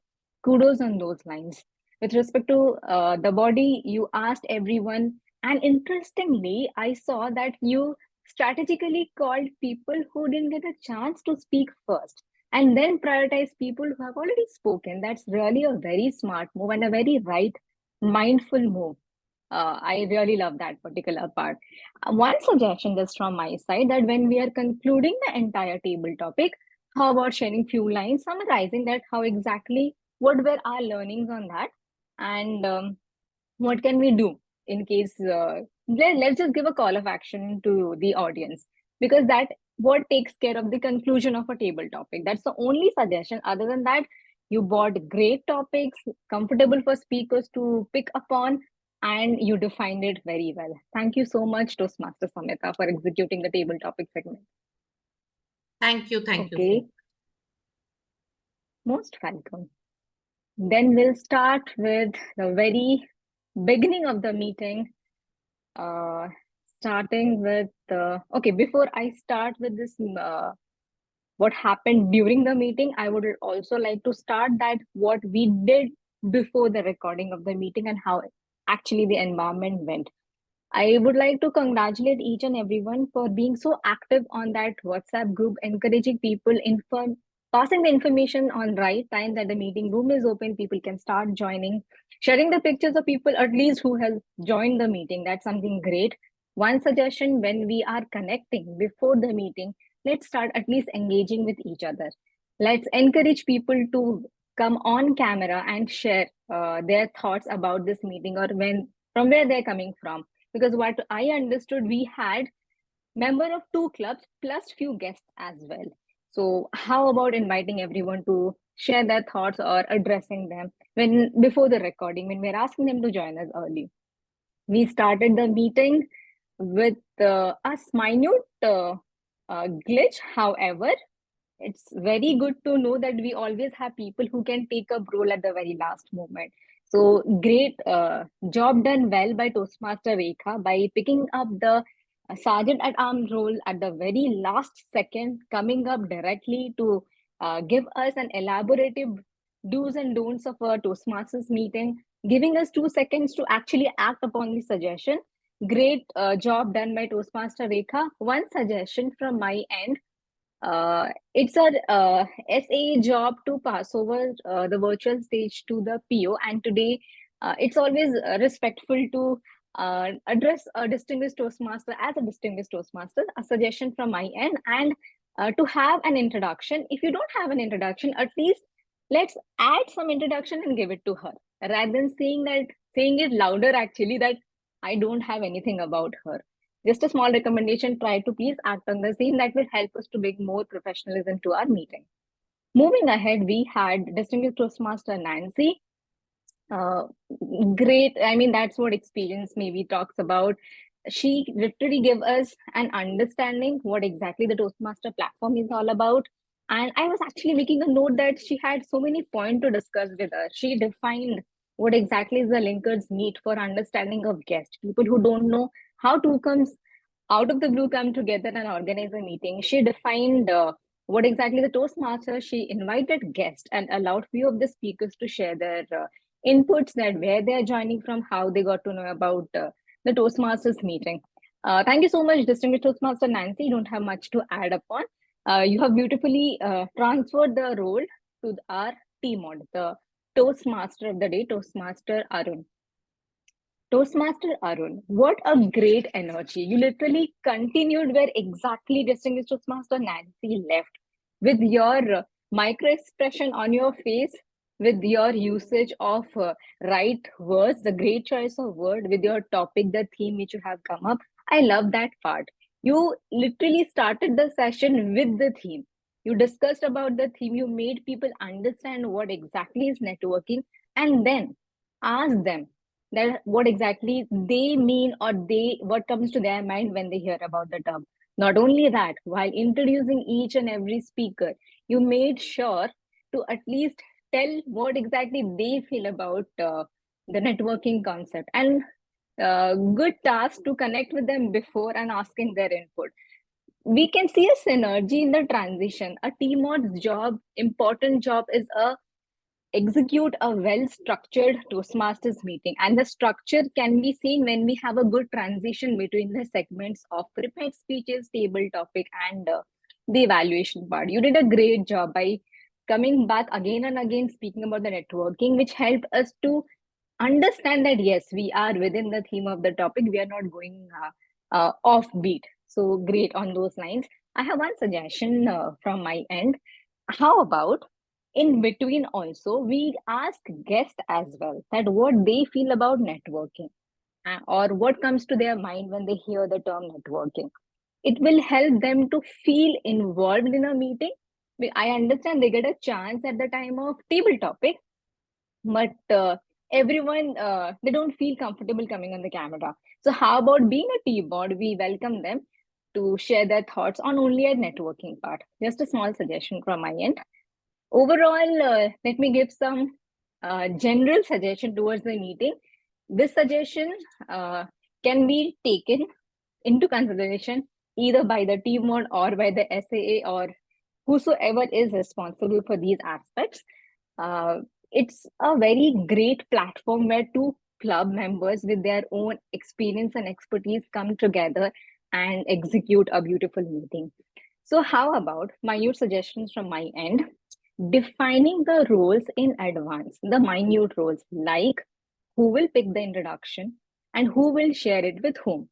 Kudos on those lines. With respect to the body, you asked everyone, and interestingly, I saw that you strategically called people who didn't get a chance to speak first and then prioritize people who have already spoken. That's really a very smart move and a very right mindful move. I really love that particular part. One suggestion just from my side that when we are concluding the entire table topic, how about sharing few lines summarizing that how exactly what were our learnings on that and what can we do in case let's just give a call of action to the audience because that what takes care of the conclusion of a table topic. That's the only suggestion. Other than that, you bought great topics, comfortable for speakers to pick upon, and you defined it very well. Thank you so much, Toastmaster Samita, for executing the table topic segment. Thank you. Thank you. Okay. Most welcome. Then we'll start with the very beginning of the meeting. Starting with okay, before I start with this what happened during the meeting, I would also like to start that what we did before the recording of the meeting and how actually the environment went. I would like to congratulate each and everyone for being so active on that WhatsApp group, encouraging people, passing the information on right time that the meeting room is open, people can start joining, sharing the pictures of people at least who have joined the meeting. That's something great. One suggestion: when we are connecting before the meeting, let's start at least engaging with each other. Let's encourage people to come on camera and share their thoughts about this meeting or from where they're coming from. Because what I understood, we had member of 2 clubs plus few guests as well. So how about inviting everyone to share their thoughts or addressing them before the recording, when we're asking them to join us early. We started the meeting with a minute glitch. However, it's very good to know that we always have people who can take up role at the very last moment. So great job done well by Toastmaster Rekha by picking up the sergeant at arms role at the very last second, coming up directly to give us an elaborative do's and don'ts of a Toastmasters meeting, giving us 2 seconds to actually act upon the suggestion. Great job done by Toastmaster Rekha. One suggestion from my end: it's a SA job to pass over the virtual stage to the PO, and today it's always respectful to address a distinguished Toastmaster as a distinguished Toastmaster. A suggestion from my end, and to have an introduction. If you don't have an introduction, at least let's add some introduction and give it to her, rather than saying it louder actually that I don't have anything about her. Just a small recommendation: try to please act on the same. That will help us to bring more professionalism to our meeting. Moving ahead, we had distinguished Toastmaster Nancy. Great. I mean, that's what experience maybe talks about. She literally gave us an understanding what exactly the Toastmaster platform is all about. And I was actually making a note that she had so many points to discuss with us. She defined what exactly is the linkers need for understanding of guests, people who don't know how to comes out of the blue come together and organize a meeting. She defined what exactly the Toastmaster. She invited guests and allowed few of the speakers to share their inputs, that where they are joining from, how they got to know about the Toastmasters meeting. Thank you so much, distinguished Toastmaster Nancy. You don't have much to add upon. You have beautifully transferred the role to our team mod, the Toastmaster of the day, Toastmaster Arun. Toastmaster Arun, what a great energy. You literally continued where exactly distinguished Toastmaster Nancy left, with your micro expression on your face, with your usage of right words, the great choice of word, with your topic, the theme which you have come up. I love that part. You literally started the session with the theme. You discussed about the theme, you made people understand what exactly is networking, and then asked them that what exactly they mean, or what comes to their mind when they hear about the term. Not only that, while introducing each and every speaker, you made sure to at least tell what exactly they feel about the networking concept, and good task to connect with them before and asking their input. We can see a synergy in the transition. A team mod's important job is execute a well-structured Toastmasters meeting. And the structure can be seen when we have a good transition between the segments of prepared speeches, table topic, and the evaluation part. You did a great job by coming back again and again, speaking about the networking, which helped us to understand that, yes, we are within the theme of the topic. We are not going offbeat. So great on those lines. I have one suggestion from my end. How about in between also we ask guests as well that what they feel about networking, or what comes to their mind when they hear the term networking. It will help them to feel involved in a meeting. I understand they get a chance at the time of table topic, but everyone, they don't feel comfortable coming on the camera. So how about being a team board, we welcome them to share their thoughts on only a networking part. Just a small suggestion from my end. Overall, let me give some general suggestion towards the meeting. This suggestion can be taken into consideration either by the team or by the SAA or whosoever is responsible for these aspects. It's a very great platform where two club members with their own experience and expertise come together and execute a beautiful meeting. So how about minute suggestions from my end? Defining the roles in advance, the minute roles like who will pick the introduction and who will share it with whom.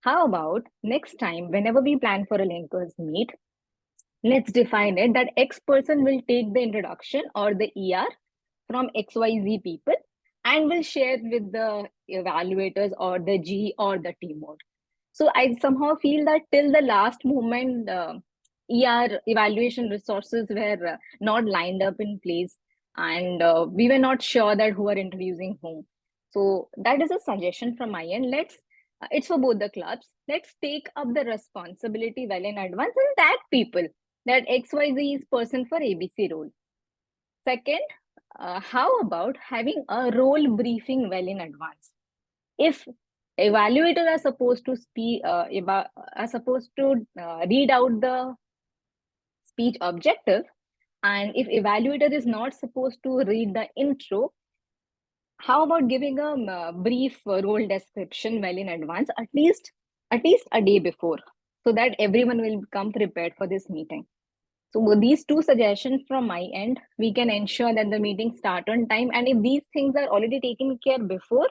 How about next time, whenever we plan for a linkers meet, let's define it that X person will take the introduction or the ER from XYZ people and will share with the evaluators or the G or the team mode. So I somehow feel that till the last moment, ER evaluation resources were not lined up in place, and we were not sure that who are introducing whom. So that is a suggestion from my end. It's for both the clubs. Let's take up the responsibility well in advance and tag people that XYZ is person for ABC role. Second, how about having a role briefing well in advance? If evaluators are supposed to read out the speech objective, and if evaluator is not supposed to read the intro, how about giving a brief role description well in advance, at least a day before, so that everyone will come prepared for this meeting. So with these two suggestions from my end, we can ensure that the meetings start on time. And if these things are already taken care before,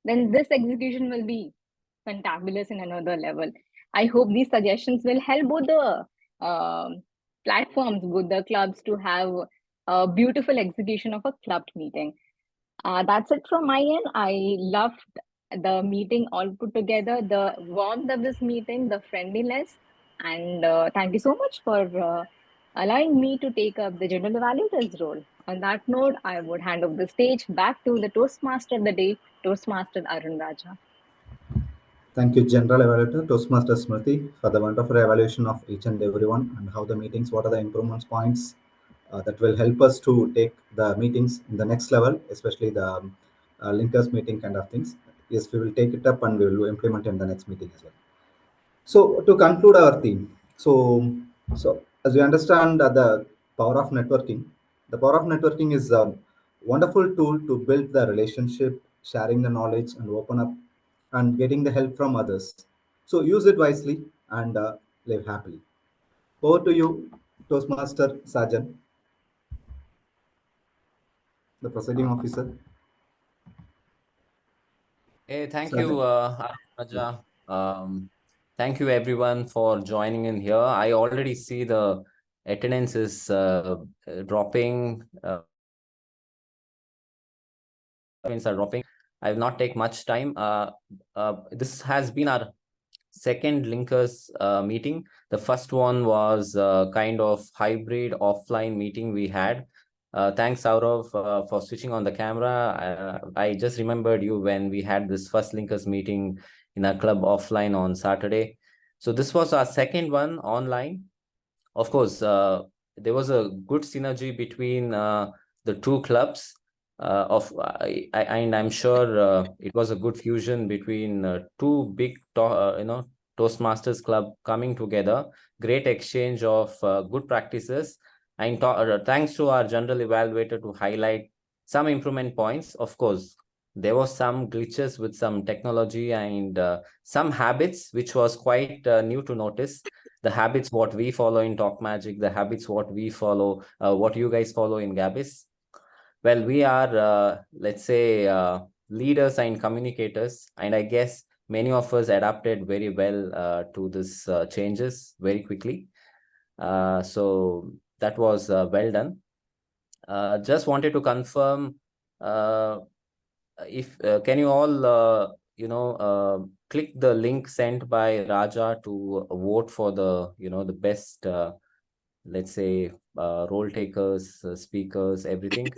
then this execution will be fantabulous in another level. I hope these suggestions will help both the platforms, both the clubs to have a beautiful execution of a club meeting. That's it from my end. I loved the meeting all put together, the warmth of this meeting, the friendliness, and thank you so much for allowing me to take up the general evaluator's role. On that note, I would hand over the stage back to the Toastmaster of the day, Toastmaster Arun Raja. Thank you, General Evaluator, Toastmaster Smriti, for the wonderful evaluation of each and everyone and how the meetings, what are the improvements points that will help us to take the meetings in the next level, especially the linkers meeting kind of things. Yes, we will take it up and we will implement in the next meeting as well. So to conclude our theme, so as we understand the power of networking, the power of networking is a wonderful tool to build the relationship, sharing the knowledge and open up and getting the help from others. So use it wisely and live happily. Over to you, Toastmaster Sajan, the presiding officer. Hey, thank Sajan. you, Raja. Thank you everyone for joining in here. I already see the attendance is dropping. Are dropping. I will not take much time. This has been our second linkers meeting. The first one was kind of hybrid offline meeting we had. Thanks, Saurav, for switching on the camera. I just remembered you when we had this first linkers meeting in our club offline on Saturday. So this was our second one online. Of course, there was a good synergy between the two clubs. And I'm sure it was a good fusion between two big Toastmasters club coming together. Great exchange of good practices, and thanks to our general evaluator to highlight some improvement points. Of course, there was some glitches with some technology and some habits which was quite new to notice. The habits what we follow in Talkmagic, the habits what we follow, what you guys follow in Gabbys. Well, we are, let's say, leaders and communicators, and I guess many of us adapted very well to this changes very quickly. So that was well done. Just wanted to confirm if can you all click the link sent by Raja to vote for the the best let's say role takers, speakers, everything.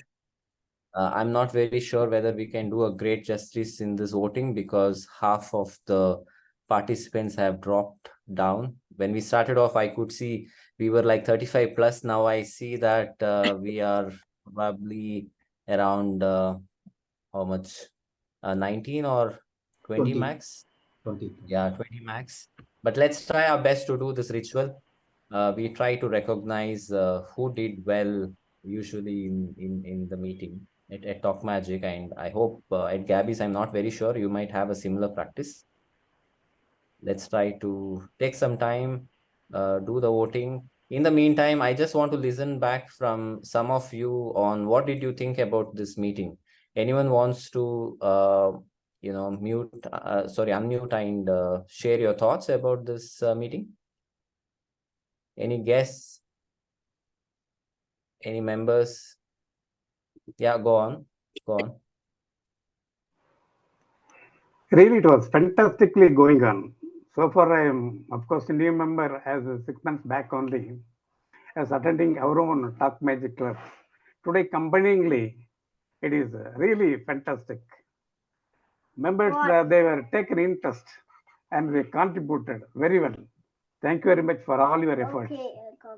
I'm not very sure whether we can do a great justice in this voting because half of the participants have dropped down. When we started off, I could see we were like 35 plus. Now I see that we are probably around how much? 19 or 20 20. max? 20. Yeah, 20 max. But let's try our best to do this ritual. We try to recognize who did well usually in the meeting at Talkmagic, and I hope at Gabbys, I'm not very sure, you might have a similar practice. Let's try to take some time, do the voting. In the meantime, I just want to listen back from some of you on what did you think about this meeting. Anyone wants to unmute and share your thoughts about this meeting? Any guests? Any members? Yeah, go on. Really, it was fantastically going on. So far, I am, of course, a new member as 6 months back only, as attending our own Talkmagic club. Today, combiningly, it is really fantastic. Members, they were taken interest and they contributed very well. Thank you very much for all your efforts,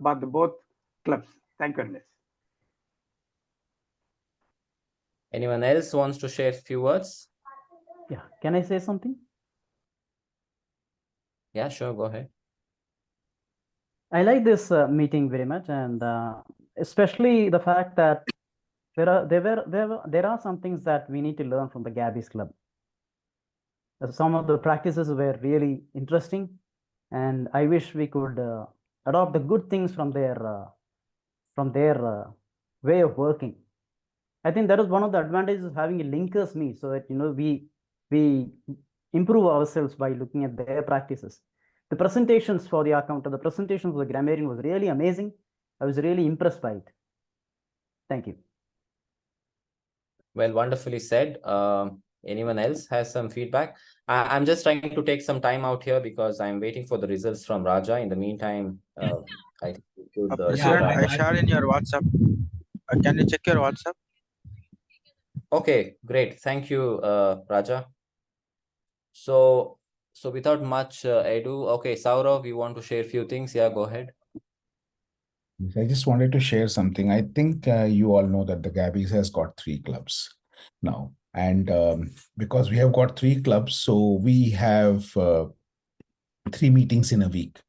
but both clubs. Thank you very much. Anyone else wants to share a few words? Yeah, can I say something? Yeah, sure, go ahead. I like this meeting very much, and especially the fact that there are some things that we need to learn from the Gabbys Club. Some of the practices were really interesting, and I wish we could adopt the good things from their way of working. I think that is one of the advantages of having a linkers meet, so that we improve ourselves by looking at their practices. The presentations for the accountant, the presentations for the grammarian was really amazing. I was really impressed by it. Thank you. Well, wonderfully said. Anyone else has some feedback? I'm just trying to take some time out here because I'm waiting for the results from Raja. In the meantime, I think we should President, I shared in your WhatsApp. Can you check your WhatsApp? Okay, great. Thank you, Raja. So without much ado, okay, Saurav, you want to share a few things? Yeah, go ahead. I just wanted to share something. I think you all know that the Gabbys has got 3 clubs now. And because we have got 3 clubs, so we have 3 meetings in a week.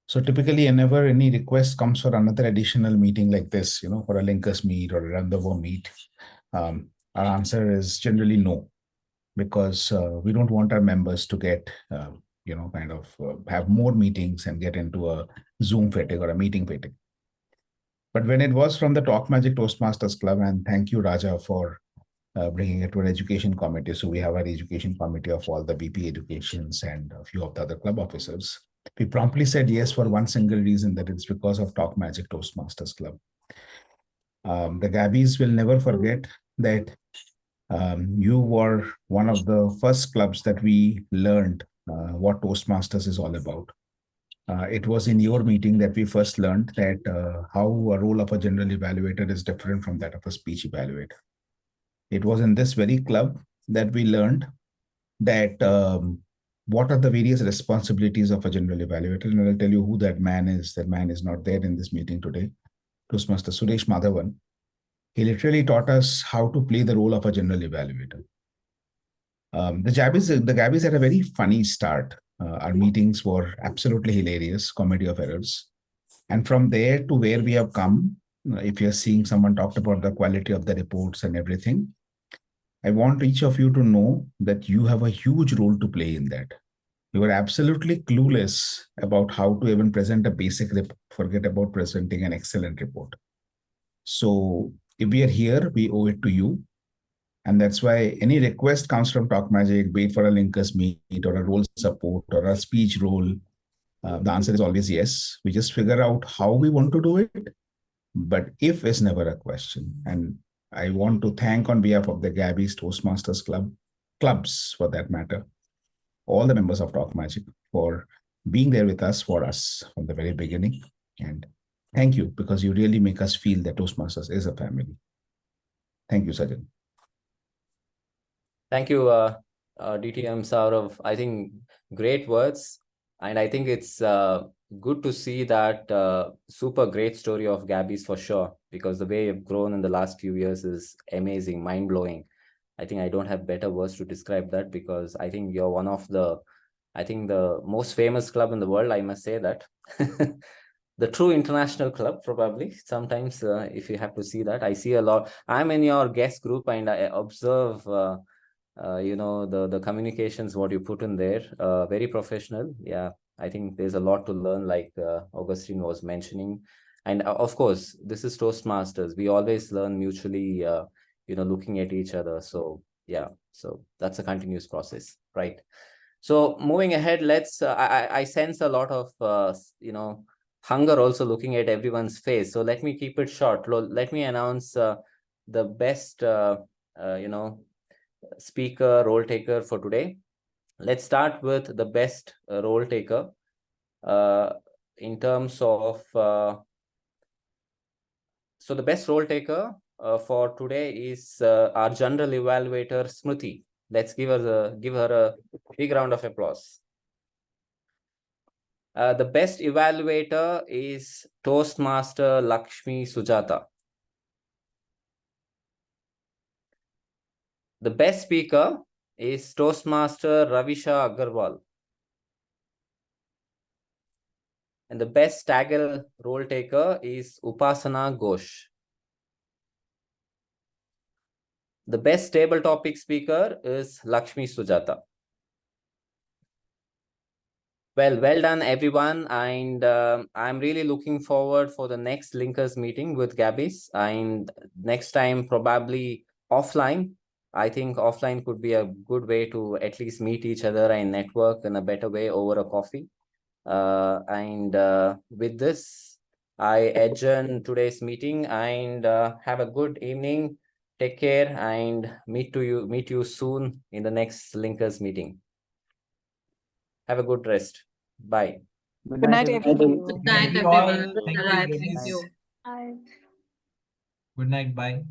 So typically, whenever any request comes for another additional meeting like this, for a linkers meet or a rendezvous meet, our answer is generally no, because we don't want our members to get, have more meetings and get into a Zoom fatigue or a meeting fatigue. But when it was from the Talkmagic Toastmasters Club, and thank you, Raja, for bringing it to an education committee. So we have our education committee of all the BP educations and a few of the other club officers. We promptly said yes for one single reason, that it's because of Talkmagic Toastmasters Club. The Gabbys will never forget that you were one of the first clubs that we learned what Toastmasters is all about. It was in your meeting that we first learned that how a role of a general evaluator is different from that of a speech evaluator. It was in this very club that we learned that what are the various responsibilities of a general evaluator. And I'll tell you who that man is. That man is not there in this meeting today. Toastmaster Suresh Madhavan. He literally taught us how to play the role of a general evaluator. The Gabbys had a very funny start. Our meetings were absolutely hilarious, comedy of errors. And from there to where we have come, if you're seeing someone talked about the quality of the reports and everything, I want each of you to know that you have a huge role to play in that. You are absolutely clueless about how to even present a basic report, forget about presenting an excellent report. So if we are here, we owe it to you. And that's why any request comes from Talkmagic, be it for a linkers meet or a role support or a speech role, the answer is always yes. We just figure out how we want to do it. But if is never a question. And I want to thank on behalf of the Gabbys Toastmasters clubs for that matter, all the members of Talkmagic for being there with us for us from the very beginning. And thank you, because you really make us feel that Toastmasters is a family. Thank you, Sajjan. Thank you, DTM Saurav. I think great words. And I think it's good to see that super great story of Gabbys for sure, because the way you've grown in the last few years is amazing, mind-blowing. I think I don't have better words to describe that, because I think you're one of the, I think the most famous club in the world, I must say that. The true international club, probably. Sometimes if you have to see that, I see a lot. I'm in your guest group and I observe the communications, what you put in there, very professional. Yeah, I think there's a lot to learn, like Augustine was mentioning. And of course, this is Toastmasters. We always learn mutually, looking at each other. So yeah, so that's a continuous process, right? So moving ahead, let's, I sense a lot of, hunger also looking at everyone's face. So let me keep it short. Let me announce the best, speaker, role taker for today. Let's start with the best role taker in terms of, so the best role taker for today is our general evaluator, Smriti. Let's give her a big round of applause. The best evaluator is Toastmaster Lakshmi Sujata. The best speaker is Toastmaster Ravisha Agarwal. And the best Taggle role taker is Upasana Ghosh. The best table topic speaker is Lakshmi Sujata. Well done, everyone. And I'm really looking forward for the next Linkers meeting with Gabbys. And next time, probably offline. I think offline could be a good way to at least meet each other and network in a better way over a coffee. With this, I adjourn today's meeting and have a good evening. Take care and meet you soon in the next Linkers meeting. Have a good rest. Bye. Good night, everyone. Good night, Thank you all. everyone. Thank you, Bye. Gabbys. Thank you. Bye. Good night. Bye.